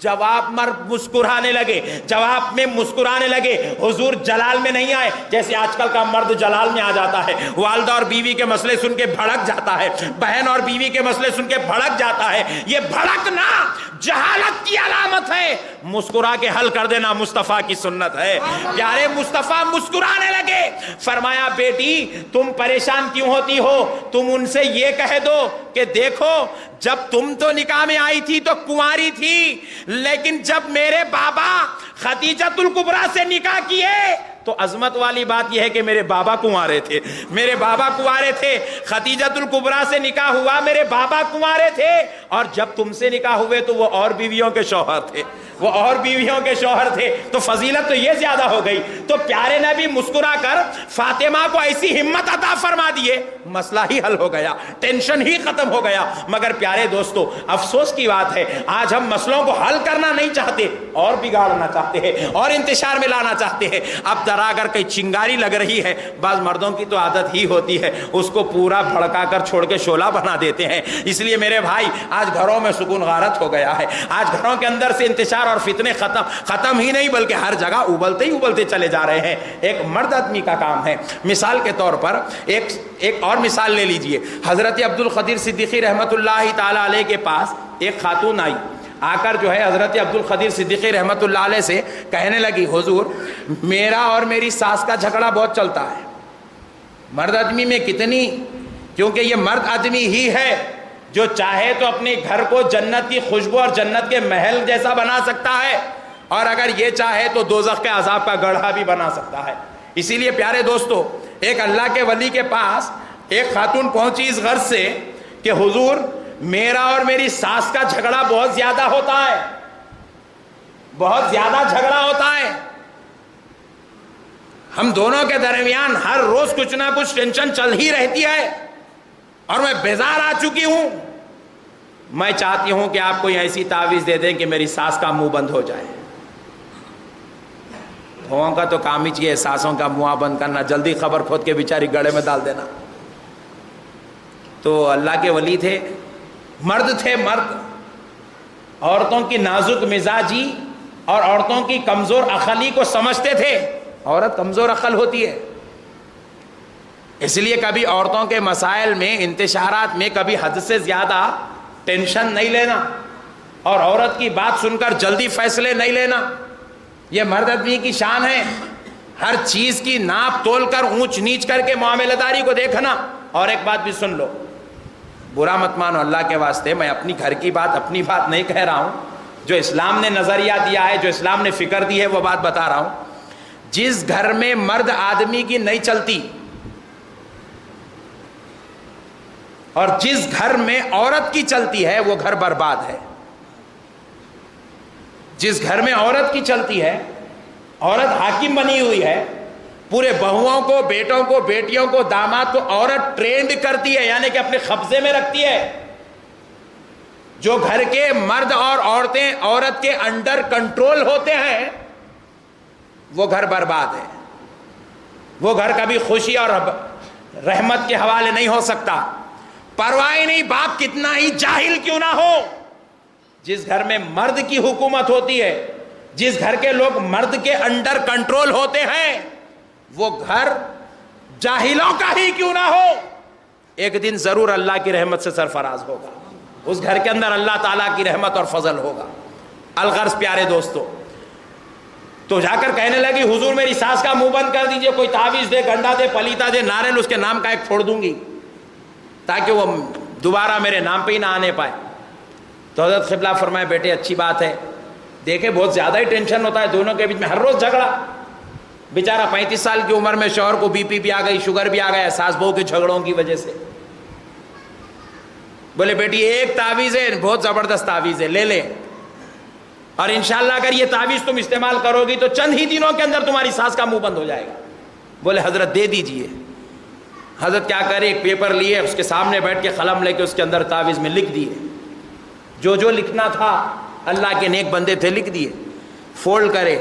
جواب مسکرانے لگے, جواب میں مسکرانے لگے. حضور جلال میں نہیں آئے جیسے آج کل کا مرد جلال میں آ جاتا ہے, والدہ اور بیوی کے مسئلے سن کے بھڑک جاتا ہے, بہن اور بیوی کے مسئلے سن کے بھڑک جاتا ہے. یہ بھڑکنا جہالت کی علامت ہے, مسکرا کے حل کر دینا مصطفیٰ کی سنت ہے. پیارے مصطفیٰ مسکرانے لگے, فرمایا بیٹی تم پریشان کیوں ہوتی ہو, تم ان سے یہ کہہ دو کہ دیکھو جب تم تو نکاح میں آئی تھی تو کنواری تھی, لیکن جب میرے بابا خدیجۃ الکبریٰ سے نکاح کیے تو عظمت والی بات یہ ہے کہ میرے بابا کنوارے تھے, میرے بابا کنوارے تھے. خدیجۃ الکبریٰ سے نکاح ہوا, میرے بابا کنوارے تھے, اور جب تم سے نکاح ہوئے تو وہ اور بیویوں کے شوہر تھے, وہ اور بیویوں کے شوہر تھے. تو فضیلت تو یہ زیادہ ہو گئی. تو پیارے نبی مسکرا کر فاطمہ کو ایسی ہمت عطا فرما دیے, مسئلہ ہی حل ہو گیا, ٹینشن ہی ختم ہو گیا. مگر پیارے دوستو افسوس کی بات ہے آج ہم مسئلوں کو حل کرنا نہیں چاہتے, اور بگاڑنا چاہتے ہیں, اور انتشار میں لانا چاہتے ہیں. اب ذرا اگر کہیں چنگاری لگ رہی ہے, بعض مردوں کی تو عادت ہی ہوتی ہے اس کو پورا بھڑکا کر چھوڑ کے شعلہ بنا دیتے ہیں. اس لیے میرے بھائی آج گھروں میں سکون غارت ہو گیا ہے, آج گھروں کے اندر سے انتشار اور فتنے ختم ہی نہیں بلکہ ہر جگہ ابلتے ہی ابلتے چلے جا رہے ہیں. ایک مرد آدمی کا کام ہے. مثال کے طور پر ایک اور مثال لے لیجئے. حضرت عبد القدیر صدیقی رحمت اللہ تعالی علیہ کے پاس ایک خاتون آئی, آ کر جو ہے حضرت عبد القدیر صدیقی رحمت اللہ علیہ سے کہنے لگی حضور میرا اور میری ساس کا جھگڑا بہت چلتا ہے. مرد آدمی میں کتنی, کیونکہ یہ مرد آدمی ہی ہے جو چاہے تو اپنے گھر کو جنت کی خوشبو اور جنت کے محل جیسا بنا سکتا ہے, اور اگر یہ چاہے تو دوزخ کے عذاب کا گڑھا بھی بنا سکتا ہے. اسی لیے پیارے دوستو ایک اللہ کے ولی کے پاس ایک خاتون پہنچی اس غرض سے کہ حضور میرا اور میری ساس کا جھگڑا بہت زیادہ ہوتا ہے, بہت زیادہ جھگڑا ہوتا ہے. ہم دونوں کے درمیان ہر روز کچھ نہ کچھ ٹینشن چل ہی رہتی ہے, اور میں بیزار آ چکی ہوں. میں چاہتی ہوں کہ آپ کوئی ایسی تعویذ دے دیں کہ میری ساس کا منہ بند ہو جائے. بہوؤں کا تو کام ہی چاہیے ساسوں کا منہ بند کرنا, جلدی خبر کھود کے بیچاری گڑے میں ڈال دینا. تو اللہ کے ولی تھے, مرد تھے, مرد عورتوں کی نازک مزاجی اور عورتوں کی کمزور عقلی کو سمجھتے تھے. عورت کمزور عقل ہوتی ہے, اس لیے کبھی عورتوں کے مسائل میں انتشارات میں کبھی حد سے زیادہ ٹینشن نہیں لینا, اور عورت کی بات سن کر جلدی فیصلے نہیں لینا. یہ مرد آدمی کی شان ہے, ہر چیز کی ناپ تول کر اونچ نیچ کر کے معاملہ داری کو دیکھنا. اور ایک بات بھی سن لو, برا مت مانو اللہ کے واسطے, میں اپنی گھر کی بات اپنی بات نہیں کہہ رہا ہوں, جو اسلام نے نظریہ دیا ہے, جو اسلام نے فکر دی ہے وہ بات بتا رہا ہوں. جس گھر میں مرد آدمی کی نہیں چلتی اور جس گھر میں عورت کی چلتی ہے وہ گھر برباد ہے. جس گھر میں عورت کی چلتی ہے, عورت حاکم بنی ہوئی ہے, پورے بہوؤں کو, بیٹوں کو, بیٹیوں کو, داماد کو عورت ٹرینڈ کرتی ہے, یعنی کہ اپنے قبضے میں رکھتی ہے. جو گھر کے مرد اور عورتیں عورت کے انڈر کنٹرول ہوتے ہیں وہ گھر برباد ہے. وہ گھر کبھی خوشی اور رحمت کے حوالے نہیں ہو سکتا. پرواہ نہیں باپ کتنا ہی جاہل کیوں نہ ہو. جس گھر میں مرد کی حکومت ہوتی ہے, جس گھر کے لوگ مرد کے انڈر کنٹرول ہوتے ہیں, وہ گھر جاہلوں کا ہی کیوں نہ ہو, ایک دن ضرور اللہ کی رحمت سے سرفراز ہوگا. اس گھر کے اندر اللہ تعالیٰ کی رحمت اور فضل ہوگا. الغرض پیارے دوستو, تو جا کر کہنے لگی حضور میری ساس کا منہ بند کر دیجئے، کوئی تعویذ دے، گنڈا دے، پلیتا دے، ناریل اس کے نام کا ایک چھوڑ دوں گی تاکہ وہ دوبارہ میرے نام پہ ہی نہ آنے پائے۔ تو حضرت قبلہ فرمائے بیٹے اچھی بات ہے، دیکھے بہت زیادہ ہی ٹینشن ہوتا ہے دونوں کے بیچ میں، ہر روز جھگڑا، بیچارہ 35 سال کی عمر میں شوہر کو بی پی بھی آ گئی، شوگر بھی آ گیا ساس بہو کے جھگڑوں کی وجہ سے۔ بولے بیٹی ایک تعویذ ہے، بہت زبردست تعویذ ہے، لے لے، اور انشاءاللہ اگر یہ تعویذ تم استعمال کرو گی تو چند ہی دنوں کے اندر تمہاری ساس کا منہ بند ہو جائے گا۔ بولے حضرت دے دیجئے۔ حضرت کیا کرے، ایک پیپر لیے، اس کے سامنے بیٹھ کے قلم لے کے اس کے اندر تعویذ میں لکھ دیے، جو لکھنا تھا اللہ کے نیک بندے تھے لکھ دیے، فولڈ کرے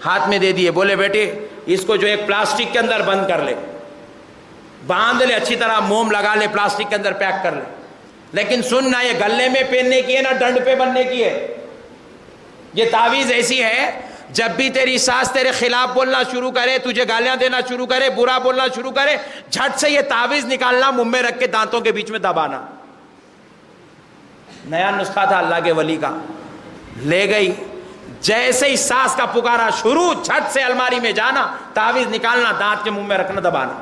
ہاتھ میں دے دیے۔ بولے بیٹے اس کو جو ایک پلاسٹک کے اندر بند کر لے، باندھ لے اچھی طرح، موم لگا لے، پلاسٹک کے اندر پیک کر لے، لیکن سن نہ یہ گلے میں پہننے کی ہے نہ ڈنڈ پہ بننے کی ہے۔ یہ تعویذ ایسی ہے جب بھی تیری ساس تیرے خلاف بولنا شروع کرے، تجھے گالیاں دینا شروع کرے، برا بولنا شروع کرے، جھٹ سے یہ تعویذ نکالنا، منہ میں رکھ کے دانتوں کے بیچ میں دبانا۔ نیا نسخہ تھا اللہ کے ولی کا، لے گئی، جیسے ہی ساس کا پکارا شروع، جھٹ سے الماری میں جانا، تعویذ نکالنا، دانت کے منہ میں رکھنا، دبانا۔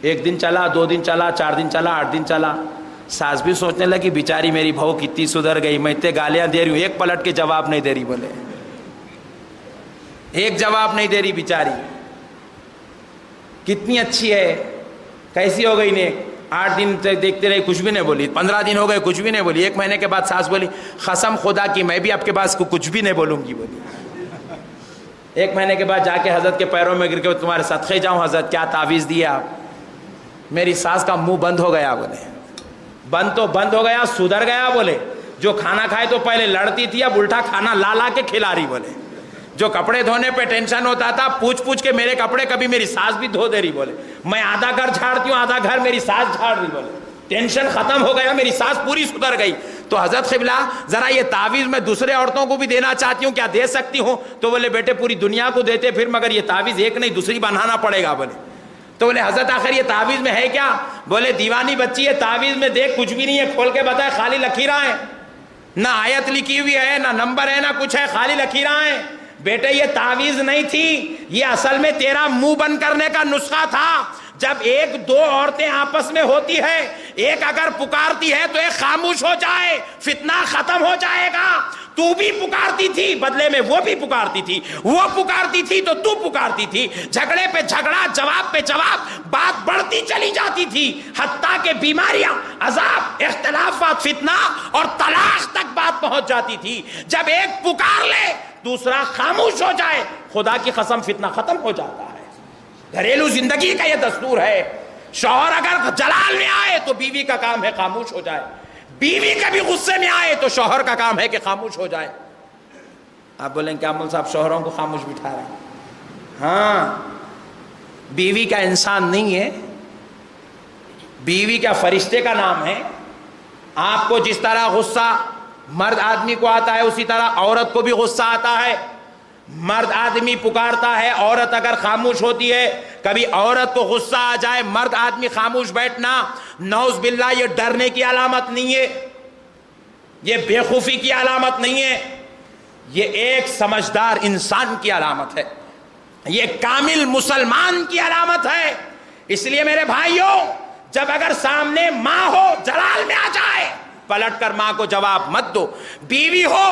ایک دن چلا، 2 دن چلا، 4 دن چلا، 8 دن چلا، ساس بھی سوچنے لگی بیچاری میری بہو کتنی سدھر گئی، میں اتنے گالیاں دے رہی ہوں، ایک پلٹ کے جواب نہیں دے رہی، بولے ایک جواب نہیں دے رہی بیچاری، کتنی اچھی ہے، کیسی ہو گئی نیک۔ 8 دن دیکھتے رہے، کچھ بھی نہیں بولی، 15 دن ہو گئے، کچھ بھی نہیں بولی۔ 1 مہینے کے بعد ساس بولی قسم خدا کی میں بھی آپ کے پاس کچھ بھی نہیں بولوں گی، بولی۔ 1 مہینے کے بعد جا کے حضرت کے پیروں میں گر کے تمہارے صدقے جاؤں حضرت، کیا تعویذ دیا آپ؟ میری ساس کا منہ بند ہو گیا، بولے بند تو بند ہو گیا، سدھر گیا، بولے جو کھانا کھائے تو پہلے لڑتی تھی، اب الٹا کھانا لا کے کھلا رہی، بولے جو کپڑے دھونے پہ ٹینشن ہوتا تھا، پوچھ کے میرے کپڑے کبھی میری ساس بھی دھو دے رہی، بولے میں آدھا گھر جھاڑتی ہوں، آدھا گھر میری ساس جھاڑ رہی، بولے ٹینشن ختم ہو گیا، میری ساس پوری سدھر گئی۔ تو حضرت قبلہ ذرا یہ تعویذ میں دوسرے عورتوں کو بھی دینا چاہتی ہوں، کیا دے سکتی ہوں؟ تو بولے بیٹے پوری دنیا کو دیتے پھر، مگر یہ تعویذ ایک نہیں دوسری بنانا پڑے گا، بولے۔ تو بولے حضرت آخر یہ تعویذ میں ہے کیا؟ بولے دیوانی بچی ہے، تعویذ میں دیکھ کچھ بھی نہیں ہے، کھول کے بتائے، خالی لکیراں ہیں، نہ آیت لکھی ہوئی ہے، نہ نمبر ہے، نہ کچھ ہے، خالی لکیراں ہیں۔ بیٹے یہ تعویذ نہیں تھی، یہ اصل میں تیرا منہ بند کرنے کا نسخہ تھا۔ جب 1-2 عورتیں آپس میں ہوتی ہے، ایک اگر پکارتی ہے تو ایک خاموش ہو جائے، فتنہ ختم ہو جائے گا۔ تو بھی پکارتی تھی، بدلے میں وہ بھی پکارتی تھی، وہ پکارتی تھی تو تو پکارتی تھی، جھگڑے پہ جھگڑا، جواب پہ جواب، بات بڑھتی چلی جاتی تھی، حتیٰ کہ بیماریاں، عذاب، اختلافات، فتنہ اور طلاق تک بات پہنچ جاتی تھی۔ جب ایک پکار لے دوسرا خاموش ہو جائے، خدا کی قسم فتنہ ختم ہو جاتا ہے۔ گھریلو زندگی کا یہ دستور ہے۔ شوہر اگر جلال میں آئے تو بیوی کا کام ہے خاموش ہو جائے، بیوی کبھی غصے میں آئے تو شوہر کا کام ہے کہ خاموش ہو جائے۔ آپ بولیں کیا مول صاحب شوہروں کو خاموش بٹھا رہے ہیں؟ ہاں، بیوی کا انسان نہیں ہے، بیوی کا فرشتے کا نام ہے۔ آپ کو جس طرح غصہ مرد آدمی کو آتا ہے اسی طرح عورت کو بھی غصہ آتا ہے۔ مرد آدمی پکارتا ہے، عورت اگر خاموش ہوتی ہے، کبھی عورت کو غصہ آ جائے، مرد آدمی خاموش بیٹھنا نعوذ باللہ یہ ڈرنے کی علامت نہیں ہے، یہ بے خوفی کی علامت نہیں ہے، یہ ایک سمجھدار انسان کی علامت ہے، یہ کامل مسلمان کی علامت ہے۔ اس لیے میرے بھائیوں، جب اگر سامنے ماں ہو جلال میں آ جائے، پلٹ کر ماں کو جواب مت دو۔ بیوی ہو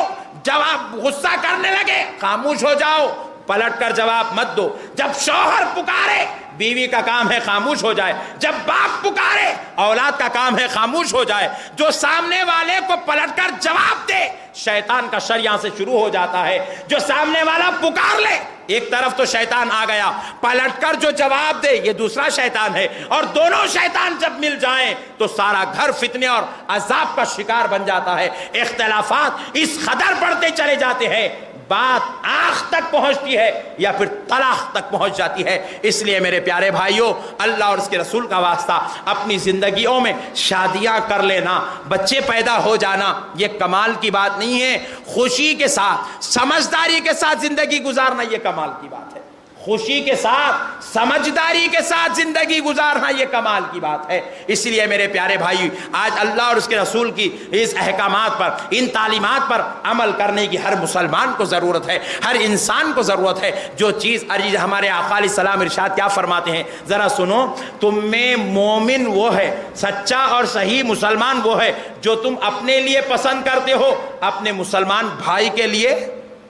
جواب غصہ کرنے لگے، خاموش ہو جاؤ، پلٹ کر جواب مت دو۔ جب شوہر پکارے بیوی کا کام ہے خاموش ہو جائے، جب باپ پکارے اولاد کا کام ہے خاموش ہو جائے۔ جو سامنے والے کو پلٹ کر جواب دے، شیطان کا شر یہاں سے شروع ہو جاتا ہے۔ جو سامنے والا پکار لے، ایک طرف تو شیطان آ گیا، پلٹ کر جو جواب دے یہ دوسرا شیطان ہے، اور دونوں شیطان جب مل جائیں تو سارا گھر فتنے اور عذاب کا شکار بن جاتا ہے۔ اختلافات اس قدر بڑھتے چلے جاتے ہیں، بات آخ تک پہنچتی ہے یا پھر طلاق تک پہنچ جاتی ہے۔ اس لیے میرے پیارے بھائیوں، اللہ اور اس کے رسول کا واسطہ، اپنی زندگیوں میں شادیاں کر لینا، بچے پیدا ہو جانا یہ کمال کی بات نہیں ہے۔ خوشی کے ساتھ، سمجھداری کے ساتھ زندگی گزارنا یہ کمال کی بات ہے۔ خوشی کے ساتھ, سمجھداری کے ساتھ زندگی گزارنا یہ کمال کی بات ہے. اس لیے میرے پیارے بھائی, آج اللہ اور اس کے رسول کی اس احکامات پر, ان تعلیمات پر عمل کرنے کی ہر مسلمان کو ضرورت ہے, ہر انسان کو ضرورت ہے. جو چیز ہمارے آقا علیہ السلام ارشاد کیا فرماتے ہیں, ذرا سنو, تم میں مومن وہ ہے, سچا اور صحیح مسلمان وہ ہے جو تم اپنے لیے پسند کرتے ہو, اپنے مسلمان بھائی کے لیے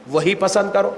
وہی پسند کرو.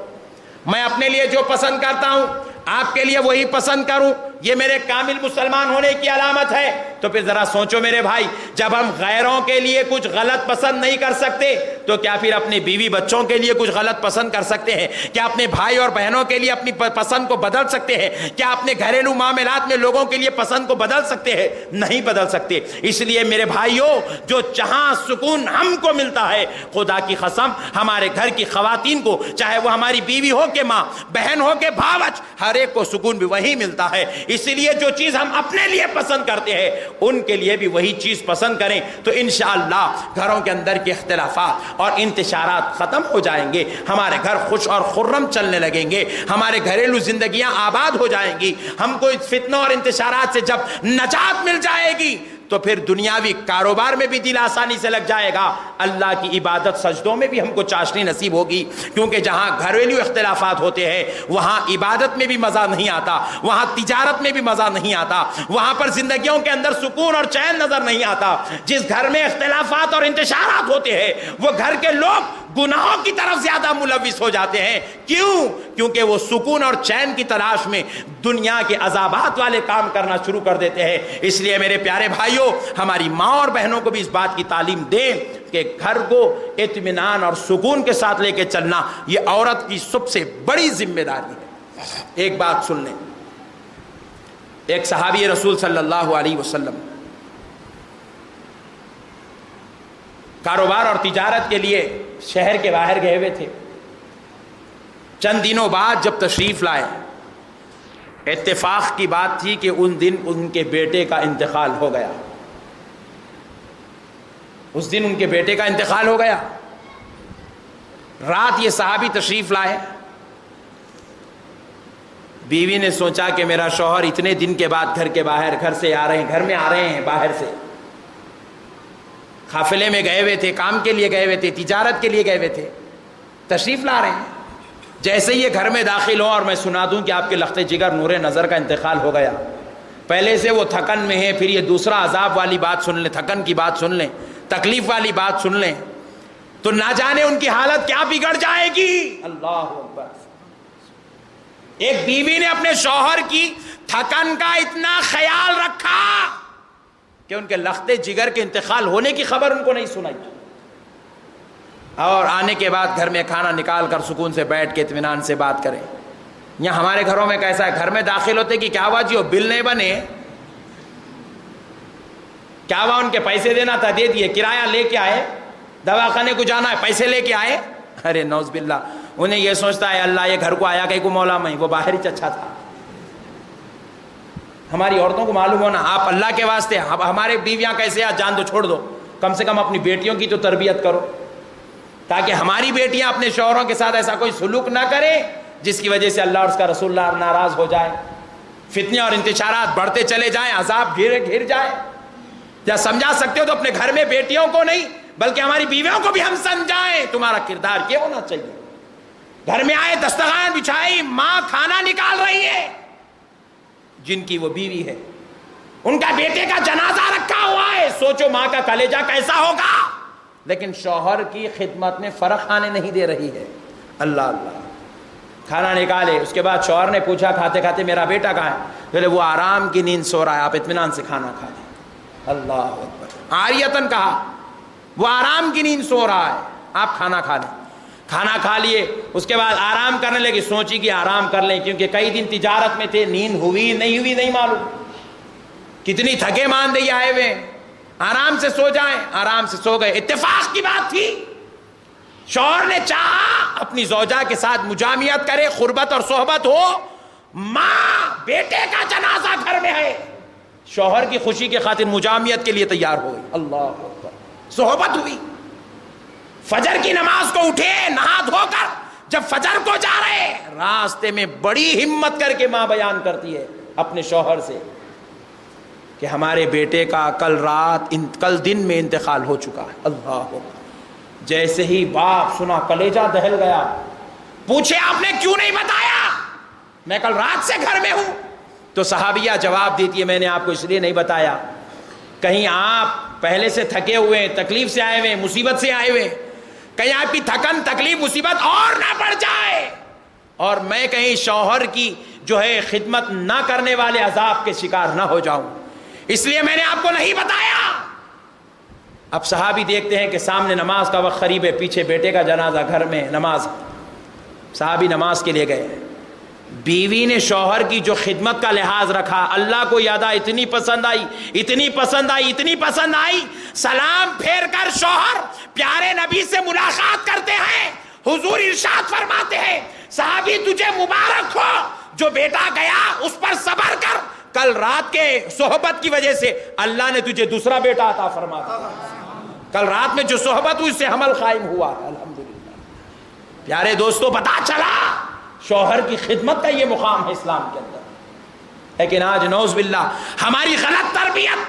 میں اپنے لیے جو پسند کرتا ہوں آپ کے لیے وہی پسند کروں, یہ میرے کامل مسلمان ہونے کی علامت ہے. تو پھر ذرا سوچو میرے بھائی, جب ہم غیروں کے لیے کچھ غلط پسند نہیں کر سکتے تو کیا پھر اپنے بیوی بچوں کے لیے کچھ غلط پسند کر سکتے ہیں؟ کیا اپنے بھائی اور بہنوں کے لیے اپنی پسند کو بدل سکتے ہیں؟ کیا اپنے گھریلو معاملات میں لوگوں کے لیے پسند کو بدل سکتے ہیں؟ نہیں بدل سکتے. اس لیے میرے بھائیوں, جو جہاں سکون ہم کو ملتا ہے, خدا کی قسم ہمارے گھر کی خواتین کو, چاہے وہ ہماری بیوی ہو کہ ماں, بہن ہو کہ بھاوچ, ہر ایک کو سکون بھی وہی ملتا ہے. اس لیے جو چیز ہم اپنے لیے پسند کرتے ہیں ان کے لیے بھی وہی چیز پسند کریں, تو انشاءاللہ گھروں کے اندر کے اختلافات اور انتشارات ختم ہو جائیں گے, ہمارے گھر خوش اور خرم چلنے لگیں گے, ہمارے گھریلو زندگیاں آباد ہو جائیں گی. ہم کو اس فتنوں اور انتشارات سے جب نجات مل جائے گی تو پھر دنیاوی کاروبار میں بھی دل آسانی سے لگ جائے گا, اللہ کی عبادت سجدوں میں بھی ہم کو چاشنی نصیب ہوگی. کیونکہ جہاں گھریلو اختلافات ہوتے ہیں وہاں عبادت میں بھی مزہ نہیں آتا, وہاں تجارت میں بھی مزہ نہیں آتا, وہاں پر زندگیوں کے اندر سکون اور چین نظر نہیں آتا. جس گھر میں اختلافات اور انتشارات ہوتے ہیں وہ گھر کے لوگ گناہوں کی طرف زیادہ ملوث ہو جاتے ہیں. کیوں؟ کیونکہ وہ سکون اور چین کی تلاش میں دنیا کے عذابات والے کام کرنا شروع کر دیتے ہیں. اس لیے میرے پیارے بھائیوں, ہماری ماں اور بہنوں کو بھی اس بات کی تعلیم دیں کہ گھر کو اطمینان اور سکون کے ساتھ لے کے چلنا یہ عورت کی سب سے بڑی ذمہ داری ہے. ایک بات سن لیں, ایک صحابی رسول صلی اللہ علیہ وسلم کاروبار اور تجارت کے لیے شہر کے باہر گئے ہوئے تھے. چند دنوں بعد جب تشریف لائے, اتفاق کی بات تھی کہ ان دن ان کے بیٹے کا انتقال ہو گیا. اس دن ان کے بیٹے کا انتقال ہو گیا. رات یہ صحابی تشریف لائے. بیوی نے سوچا کہ میرا شوہر اتنے دن کے بعد گھر سے آ رہے ہیں, گھر میں آ رہے ہیں باہر سے, قافلے میں گئے ہوئے تھے, کام کے لیے گئے ہوئے تھے, تجارت کے لیے گئے ہوئے تھے, تشریف لا رہے ہیں. جیسے یہ گھر میں داخل ہو اور میں سنا دوں کہ آپ کے لخت جگر نور نظر کا انتقال ہو گیا, پہلے سے وہ تھکن میں ہے, پھر یہ دوسرا عذاب والی بات سن لیں, تھکن کی بات سن لیں, تکلیف والی بات سن لیں, تو نہ جانے ان کی حالت کیا بگڑ جائے گی. اللہ اکبر. ایک بیوی نے اپنے شوہر کی تھکن کا اتنا خیال رکھا کہ ان کے لخت جگر کے انتقال ہونے کی خبر ان کو نہیں سنائی, اور آنے کے بعد گھر میں کھانا نکال کر سکون سے بیٹھ کے اطمینان سے بات کریں. یہاں ہمارے گھروں میں کیسا ہے, گھر میں داخل ہوتے کہ کیا ہوا جی وہ بل نہیں بنے, کیا ہوا ان کے پیسے دینا تھا دے دیے, کرایہ لے کے آئے, دواخانے کو جانا ہے پیسے لے کے آئے. ارے نوز باللہ, انہیں یہ سوچتا ہے اللہ یہ گھر کو آیا کہ کو مولا میں, وہ باہر ہی اچھا تھا. ہماری عورتوں کو معلوم ہونا, آپ اللہ کے واسطے, ہمارے بیویاں کیسے ہیں جان دو چھوڑ دو, کم سے کم اپنی بیٹیوں کی تو تربیت کرو, تاکہ ہماری بیٹیاں اپنے شوہروں کے ساتھ ایسا کوئی سلوک نہ کریں جس کی وجہ سے اللہ اور اس کا رسول اللہ ناراض ہو جائے, فتنے اور انتشارات بڑھتے چلے جائیں, عذاب گھر جائے. یا سمجھا سکتے ہو تو اپنے گھر میں بیٹیوں کو نہیں بلکہ ہماری بیویوں کو بھی ہم سمجھائیں تمہارا کردار کیا ہونا چاہیے. گھر میں آئے, دسترخوان بچھائی, ماں کھانا نکال رہی ہے, جن کی وہ بیوی ہے, ان کا بیٹے کا جنازہ رکھا ہوا ہے, سوچو ماں کا کلیجہ کیسا ہوگا, لیکن شوہر کی خدمت میں فرق آنے نہیں دے رہی ہے. اللہ اللہ. کھانا نکالے, اس کے بعد شوہر نے پوچھا کھاتے کھاتے میرا بیٹا کہاں ہے, بولے وہ آرام کی نیند سو رہا ہے, آپ اطمینان سے کھانا کھا لیں. اللہ اکبر. عاریتاً کہا وہ آرام کی نیند سو رہا ہے, آپ کھانا کھا لیں. کھانا کھا لیے, اس کے بعد آرام کرنے لگے, سوچی کہ آرام کر لیں کیونکہ کئی دن تجارت میں تھے, نیند ہوئی نہیں معلوم, کتنی تھکے ماندہی آئے ہوئے, آرام سے سو جائیں, آرام سے سو گئے. اتفاق کی بات تھی, شوہر نے چاہا اپنی زوجہ کے ساتھ مجامعت کرے, قربت اور صحبت ہو, ماں بیٹے کا جنازہ گھر میں ہے, شوہر کی خوشی کے خاطر مجامعت کے لیے تیار ہو گئی. اللہ اکبر. صحبت ہوئی, فجر کی نماز کو اٹھے, نہا دھو کر جب فجر کو جا رہے راستے میں بڑی ہمت کر کے ماں بیان کرتی ہے اپنے شوہر سے کہ ہمارے بیٹے کا کل دن میں انتقال ہو چکا ہے. اللہ، جیسے ہی باپ سنا کلیجہ دہل گیا. پوچھے آپ نے کیوں نہیں بتایا؟ میں کل رات سے گھر میں ہوں. تو صحابیہ جواب دیتی ہے میں نے آپ کو اس لیے نہیں بتایا کہیں آپ پہلے سے تھکے ہوئے تکلیف سے آئے ہوئے مصیبت سے آئے ہوئے کہیں آپ کی تھکن تکلیف مصیبت اور نہ بڑھ جائے اور میں کہیں شوہر کی جو ہے خدمت نہ کرنے والے عذاب کے شکار نہ ہو جاؤں، اس لیے میں نے آپ کو نہیں بتایا. اب صحابی دیکھتے ہیں کہ سامنے نماز کا وقت قریب ہے، پیچھے بیٹے کا جنازہ، گھر میں نماز. صحابی نماز کے لیے گئے. بیوی نے شوہر کی جو خدمت کا لحاظ رکھا اللہ کو یاد آئی، اتنی پسند آئی، اتنی پسند آئی، اتنی پسند آئی. سلام پھیر کر شوہر پیارے نبی سے ملاقات کرتے ہیں. حضور ارشاد فرماتے ہیں صحابی تجھے مبارک ہو جو بیٹا گیا اس پر صبر کر، کل رات کے صحبت کی وجہ سے اللہ نے تجھے دوسرا بیٹا عطا فرما دیا. کل رات میں جو صحبت ہوئی اس سے حمل قائم ہوا. الحمدللہ. پیارے دوستو پتا چلا شوہر کی خدمت کا یہ مقام ہے اسلام کے اندر. لیکن آج نعوذ باللہ ہماری غلط تربیت،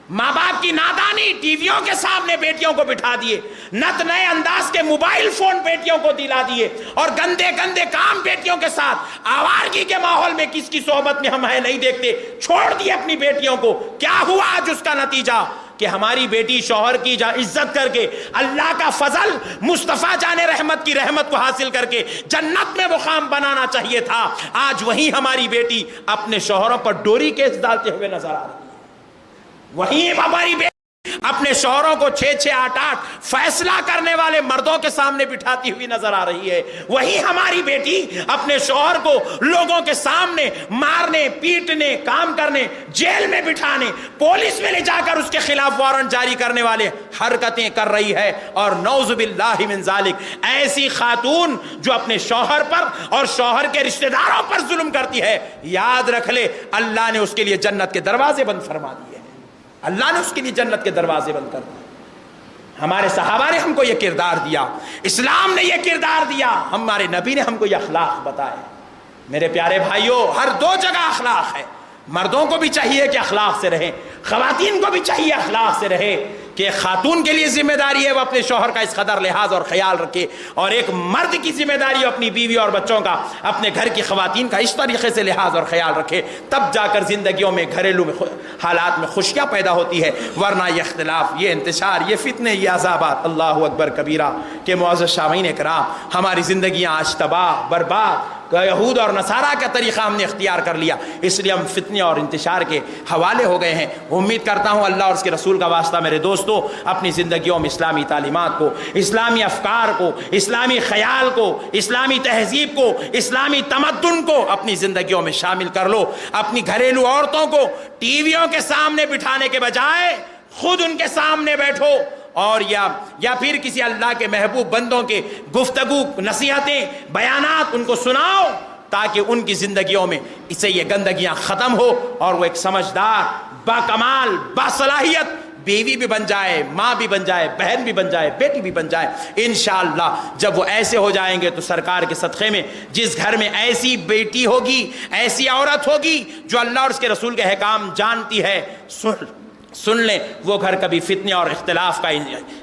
ماں باپ کی نادانی، ٹی ویوں کے سامنے بیٹیوں کو بٹھا دیے، نت نئے انداز کے موبائل فون بیٹیوں کو دلا دیے اور گندے گندے کام بیٹیوں کے ساتھ آوارگی کے ماحول میں کس کی صحبت میں ہم ہیں نہیں دیکھتے، چھوڑ دیے اپنی بیٹیوں کو. کیا ہوا آج اس کا نتیجہ کہ ہماری بیٹی شوہر کی عزت کر کے اللہ کا فضل مصطفیٰ جان رحمت کی رحمت کو حاصل کر کے جنت میں مقام بنانا چاہیے تھا، آج وہیں ہماری بیٹی اپنے شوہروں پر ڈوری کیس ڈالتے ہوئے نظر آ رہی ہے. وہیں ہماری بیٹی اپنے شوہروں کو 6-6 8-8 فیصلہ کرنے والے مردوں کے سامنے بٹھاتی ہوئی نظر آ رہی ہے. وہیں ہماری بیٹی اپنے شوہر کو لوگوں کے سامنے مارنے، پیٹنے، کام کرنے، جیل میں بٹھانے، پولیس میں لے جا کر اس کے خلاف وارنٹ جاری کرنے والے حرکتیں کر رہی ہے. اور نعوذ باللہ من ذالک ایسی خاتون جو اپنے شوہر پر اور شوہر کے رشتہ داروں پر ظلم کرتی ہے، یاد رکھ لے اللہ نے اس کے لیے جنت کے دروازے بند فرما دیے. اللہ نے اس کے لیے جنت کے دروازے بند کر دیے. ہمارے صحابہ نے ہم کو یہ کردار دیا، اسلام نے یہ کردار دیا، ہمارے نبی نے ہم کو یہ اخلاق بتائے. میرے پیارے بھائیوں ہر دو جگہ اخلاق ہے. مردوں کو بھی چاہیے کہ اخلاق سے رہیں، خواتین کو بھی چاہیے اخلاق سے رہے. کہ خاتون کے لیے ذمہ داری ہے وہ اپنے شوہر کا اس قدر لحاظ اور خیال رکھے، اور ایک مرد کی ذمہ داری ہے اپنی بیوی اور بچوں کا، اپنے گھر کی خواتین کا اس طریقے سے لحاظ اور خیال رکھے. تب جا کر زندگیوں میں گھریلو حالات میں خوشیاں پیدا ہوتی ہے. ورنہ یہ اختلاف، یہ انتشار، یہ فتنے، یہ عذابات، اللہ اکبر کبیرہ. کہ معزز سامعین کرام ہماری زندگیاں آج تباہ برباد یہود اور نصارہ کا طریقہ ہم نے اختیار کر لیا، اس لیے ہم فتنے اور انتشار کے حوالے ہو گئے ہیں. امید کرتا ہوں اللہ اور اس کے رسول کا واسطہ میرے دوستو اپنی زندگیوں میں اسلامی تعلیمات کو، اسلامی افکار کو، اسلامی خیال کو، اسلامی تہذیب کو، اسلامی تمدن کو اپنی زندگیوں میں شامل کر لو. اپنی گھریلو عورتوں کو ٹی ویوں کے سامنے بٹھانے کے بجائے خود ان کے سامنے بیٹھو اور یا پھر کسی اللہ کے محبوب بندوں کے گفتگو، نصیحتیں، بیانات ان کو سناؤ تاکہ ان کی زندگیوں میں اس سے یہ گندگیاں ختم ہو اور وہ ایک سمجھدار، باکمال، باصلاحیت بیوی بھی بن جائے، ماں بھی بن جائے، بہن بھی بن جائے، بیٹی بھی بن جائے. انشاءاللہ جب وہ ایسے ہو جائیں گے تو سرکار کے صدقے میں جس گھر میں ایسی بیٹی ہوگی، ایسی عورت ہوگی جو اللہ اور اس کے رسول کے احکام جانتی ہے، سن لیں، وہ گھر کبھی فتنے اور اختلاف کا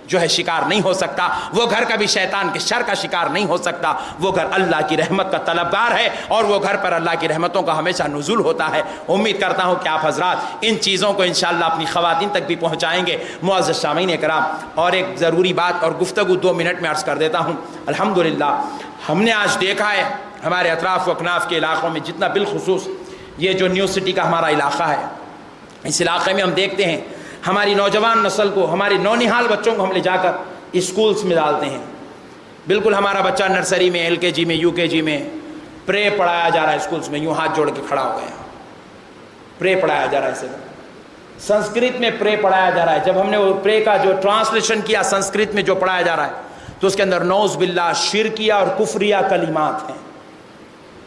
جو ہے شکار نہیں ہو سکتا. وہ گھر کبھی شیطان کے شر کا شکار نہیں ہو سکتا. وہ گھر اللہ کی رحمت کا طلبگار ہے اور وہ گھر پر اللہ کی رحمتوں کا ہمیشہ نزول ہوتا ہے. امید کرتا ہوں کہ آپ حضرات ان چیزوں کو انشاءاللہ اپنی خواتین تک بھی پہنچائیں گے. معزز سامعین کرام اور ایک ضروری بات اور گفتگو 2 منٹ میں عرض کر دیتا ہوں. الحمدللہ ہم نے آج دیکھا ہے ہمارے اطراف و اکناف کے علاقوں میں، جتنا بالخصوص یہ جو نیو سٹی کا ہمارا علاقہ ہے، اس علاقے میں ہم دیکھتے ہیں ہماری نوجوان نسل کو، ہماری نونہال بچوں کو ہم لے جا کر اسکولز میں ڈالتے ہیں. بالکل ہمارا بچہ نرسری میں، LKG میں، UKG میں پرے پڑھایا جا رہا ہے. اسکولز میں یوں ہاتھ جوڑ کے کھڑا ہو گیا، پرے پڑھایا جا رہا ہے. اسے سنسکرت میں پرے پڑھایا جا رہا ہے. جب ہم نے وہ پرے کا جو ٹرانسلیشن کیا سنسکرت میں جو پڑھایا جا رہا ہے تو اس کے اندر نعوذ باللہ شرکیہ اور کفریہ کلمات ہیں.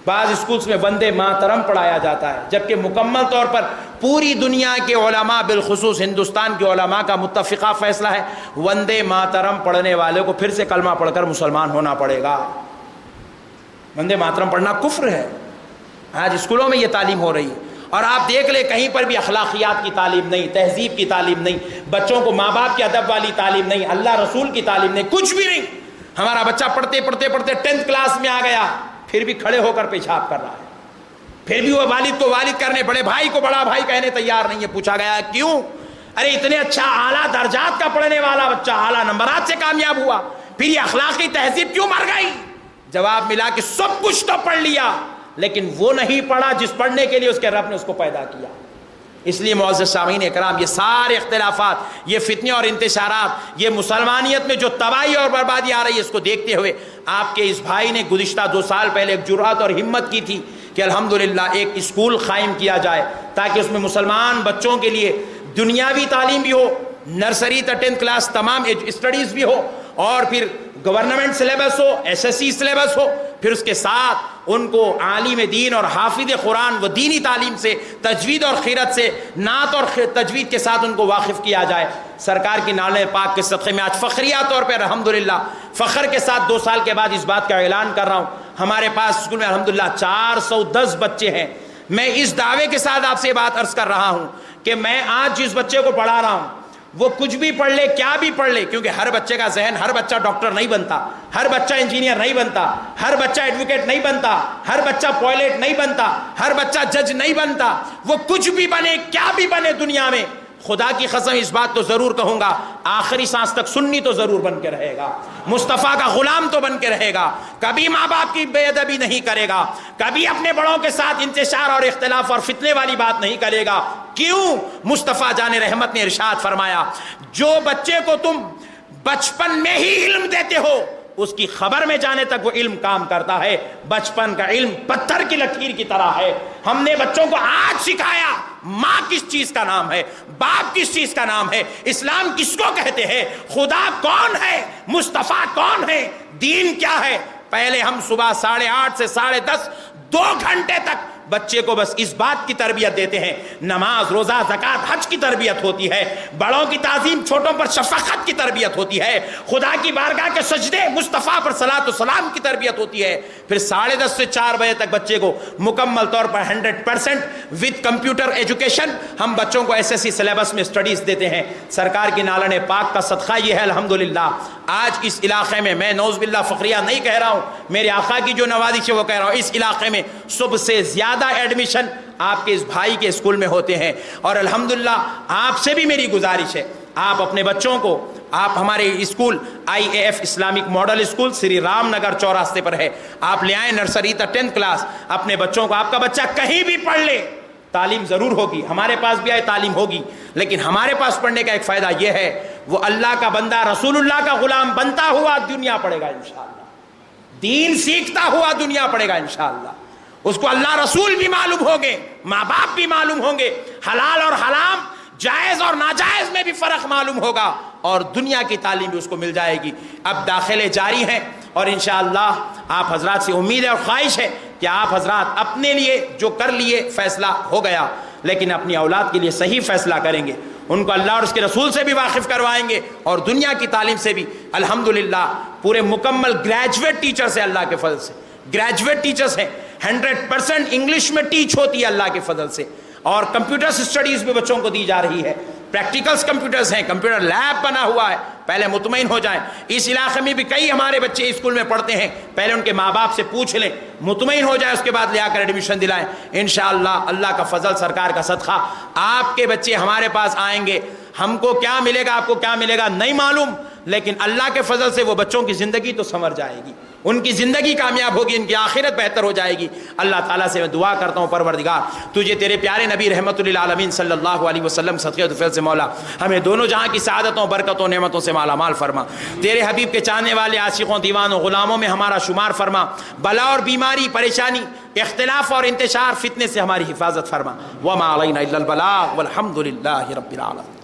بعض اسکولز میں وندے ماترم پڑھایا جاتا ہے، جبکہ مکمل طور پر پوری دنیا کے علماء بالخصوص ہندوستان کے علماء کا متفقہ فیصلہ ہے وندے ماترم پڑھنے والے کو پھر سے کلمہ پڑھ کر مسلمان ہونا پڑے گا. وندے ماترم پڑھنا کفر ہے. آج اسکولوں میں یہ تعلیم ہو رہی ہے. اور آپ دیکھ لیں کہیں پر بھی اخلاقیات کی تعلیم نہیں, تہذیب کی تعلیم نہیں, بچوں کو ماں باپ کے ادب والی تعلیم نہیں, اللہ رسول کی تعلیم نہیں, کچھ بھی نہیں. ہمارا بچہ پڑھتے 10th کلاس میں آ گیا, پھر بھی کھڑے ہو کر پیشاب کر رہا ہے, پھر بھی وہ والد کو والد کرنے, بڑے بھائی کو بڑا بھائی کہنے تیار نہیں ہے. پوچھا گیا کیوں؟ ارے اتنے اچھا اعلیٰ درجات کا پڑھنے والا بچہ اعلیٰ نمبرات سے کامیاب ہوا, پھر یہ اخلاقی تہذیب کیوں مر گئی؟ جواب ملا کہ سب کچھ تو پڑھ لیا لیکن وہ نہیں پڑھا جس پڑھنے کے لیے اس کے رب نے اس کو پیدا کیا. اس لیے معزز سامعین اکرام, یہ سارے اختلافات, یہ فتنے اور انتشارات, یہ مسلمانیت میں جو تباہی اور بربادی آ رہی ہے, اس کو دیکھتے ہوئے آپ کے اس بھائی نے گزشتہ 2 سال پہلے ایک جرأت اور ہمت کی تھی کہ الحمدللہ ایک اسکول قائم کیا جائے تاکہ اس میں مسلمان بچوں کے لیے دنیاوی تعلیم بھی ہو, نرسری تا 10th کلاس تمام اسٹڈیز بھی ہو, اور پھر گورنمنٹ سلیبس ہو, SSC سلیبس ہو, پھر اس کے ساتھ ان کو عالم دین اور حافظ قرآن و دینی تعلیم سے, تجوید اور خیرت سے, نعت اور تجوید کے ساتھ ان کو واقف کیا جائے. سرکار کی نعل پاک کے صدقے میں آج فخریہ طور پہ الحمدللہ فخر کے ساتھ 2 سال کے بعد اس بات کا اعلان کر رہا ہوں, ہمارے پاس اسکول میں الحمدللہ 410 بچے ہیں. میں اس دعوے کے ساتھ آپ سے بات عرض کر رہا ہوں کہ میں آج جس بچے کو پڑھا رہا ہوں وہ کچھ بھی پڑھ لے, کیا بھی پڑھ لے, کیونکہ ہر بچے کا ذہن, ہر بچہ ڈاکٹر نہیں بنتا, ہر بچہ انجینئر نہیں بنتا, ہر بچہ ایڈوکیٹ نہیں بنتا, ہر بچہ پائلٹ نہیں بنتا, ہر بچہ جج نہیں بنتا. وہ کچھ بھی بنے, کیا بھی بنے دنیا میں, خدا کی قسم اس بات تو ضرور کہوں گا, آخری سانس تک سنی تو ضرور بن کے رہے گا, مصطفیٰ کا غلام تو بن کے رہے گا, کبھی ماں باپ کی بے ادبی نہیں کرے گا, کبھی اپنے بڑوں کے ساتھ انتشار اور اختلاف اور فتنے والی بات نہیں کرے گا. کیوں؟ مصطفیٰ جان رحمت نے ارشاد فرمایا, جو بچے کو تم بچپن میں ہی علم دیتے ہو اس کی خبر میں جانے تک وہ علم کام کرتا ہے. بچپن کا علم پتھر کی لکیر کی طرح ہے. ہم نے بچوں کو آج سکھایا ماں کس چیز کا نام ہے, باپ کس چیز کا نام ہے, اسلام کس کو کہتے ہیں, خدا کون ہے, مصطفیٰ کون ہے, دین کیا ہے. پہلے ہم صبح 8:30 سے 10:30 2 گھنٹے تک بچے کو بس اس بات کی تربیت دیتے ہیں, نماز, روزہ, زکوٰۃ, حج کی تربیت ہوتی ہے, بڑوں کی تعظیم, چھوٹوں پر شفقت کی تربیت ہوتی ہے, خدا کی بارگاہ کے سجدے, مصطفیٰ پر صلاۃ و سلام کی تربیت ہوتی ہے. پھر 10:30 سے 4 بجے تک بچے کو مکمل طور پر 100% وتھ کمپیوٹر ایجوکیشن ہم بچوں کو SSC سلیبس میں اسٹڈیز دیتے ہیں. سرکار کی نالن پاک کا صدقہ یہ ہے الحمدللہ. آج اس علاقے میں نعوذ باللہ فخریہ نہیں کہہ رہا ہوں, میرے آقا کی جو نوازش ہے وہ کہہ رہا ہوں, اس علاقے میں سب سے زیادہ ایڈمیشن آپ کے اس بھائی کے اسکول میں ہوتے ہیں. اور الحمدللہ آپ سے بھی میری گزارش ہے, آپ اپنے بچوں کو, آپ ہمارے school IAF Islamic model school Sri Ram Nagar چوراستے پر ہے, آپ لے آئیں نرسری تا 10th کلاس اپنے بچوں کو. آپ کا بچہ کہیں بھی پڑھ لے تعلیم ضرور ہوگی, ہمارے پاس بھی آئے تعلیم ہوگی, لیکن ہمارے پاس پڑھنے کا ایک فائدہ یہ ہے وہ اللہ کا بندہ, رسول اللہ کا غلام بنتا ہوا دنیا پڑھے گا انشاءاللہ, دین سیکھتا ہوا دنیا پڑھے گا انشاءاللہ. اس کو اللہ رسول بھی معلوم ہوں گے, ماں باپ بھی معلوم ہوں گے, حلال اور حرام, جائز اور ناجائز میں بھی فرق معلوم ہوگا, اور دنیا کی تعلیم بھی اس کو مل جائے گی. اب داخلے جاری ہیں اور انشاءاللہ آپ حضرات سے امید ہے اور خواہش ہے کہ آپ حضرات اپنے لیے جو کر لیے فیصلہ ہو گیا, لیکن اپنی اولاد کے لیے صحیح فیصلہ کریں گے, ان کو اللہ اور اس کے رسول سے بھی واقف کروائیں گے اور دنیا کی تعلیم سے بھی. الحمدللہ پورے مکمل گریجویٹ ٹیچرز ہیں اللہ کے فضل سے, گریجویٹ ٹیچرز ہیں, 100% انگلش میں ٹیچ ہوتی ہے اللہ کے فضل سے, اور کمپیوٹر اسٹڈیز بھی بچوں کو دی جا رہی ہے, پریکٹیکلز کمپیوٹرز ہیں, کمپیوٹر لیب بنا ہوا ہے. پہلے مطمئن ہو جائیں, اس علاقے میں بھی کئی ہمارے بچے اسکول میں پڑھتے ہیں, پہلے ان کے ماں باپ سے پوچھ لیں, مطمئن ہو جائیں, اس کے بعد لے آ کر ایڈمیشن دلائیں. انشاءاللہ اللہ کا فضل, سرکار کا صدقہ, آپ کے بچے ہمارے پاس آئیں گے. ہم کو کیا ملے گا, آپ کو کیا ملے گا نہیں معلوم, لیکن اللہ کے فضل سے وہ بچوں کی زندگی تو سنور جائے گی, ان کی زندگی کامیاب ہوگی, ان کی آخرت بہتر ہو جائے گی. اللہ تعالیٰ سے میں دعا کرتا ہوں پروردگار تجھے تیرے پیارے نبی رحمت للعالمین صلی اللہ علیہ وسلم صدقے و فضل سے مولا ہمیں دونوں جہاں کی سعادتوں, برکتوں, نعمتوں سے مالا مال فرما. تیرے حبیب کے چاہنے والے عاشقوں, دیوانوں, غلاموں میں ہمارا شمار فرما. بلا اور بیماری, پریشانی, اختلاف اور انتشار, فتنے سے ہماری حفاظت فرما. وما علینا الا البلاغ والحمد للہ رب العالمین.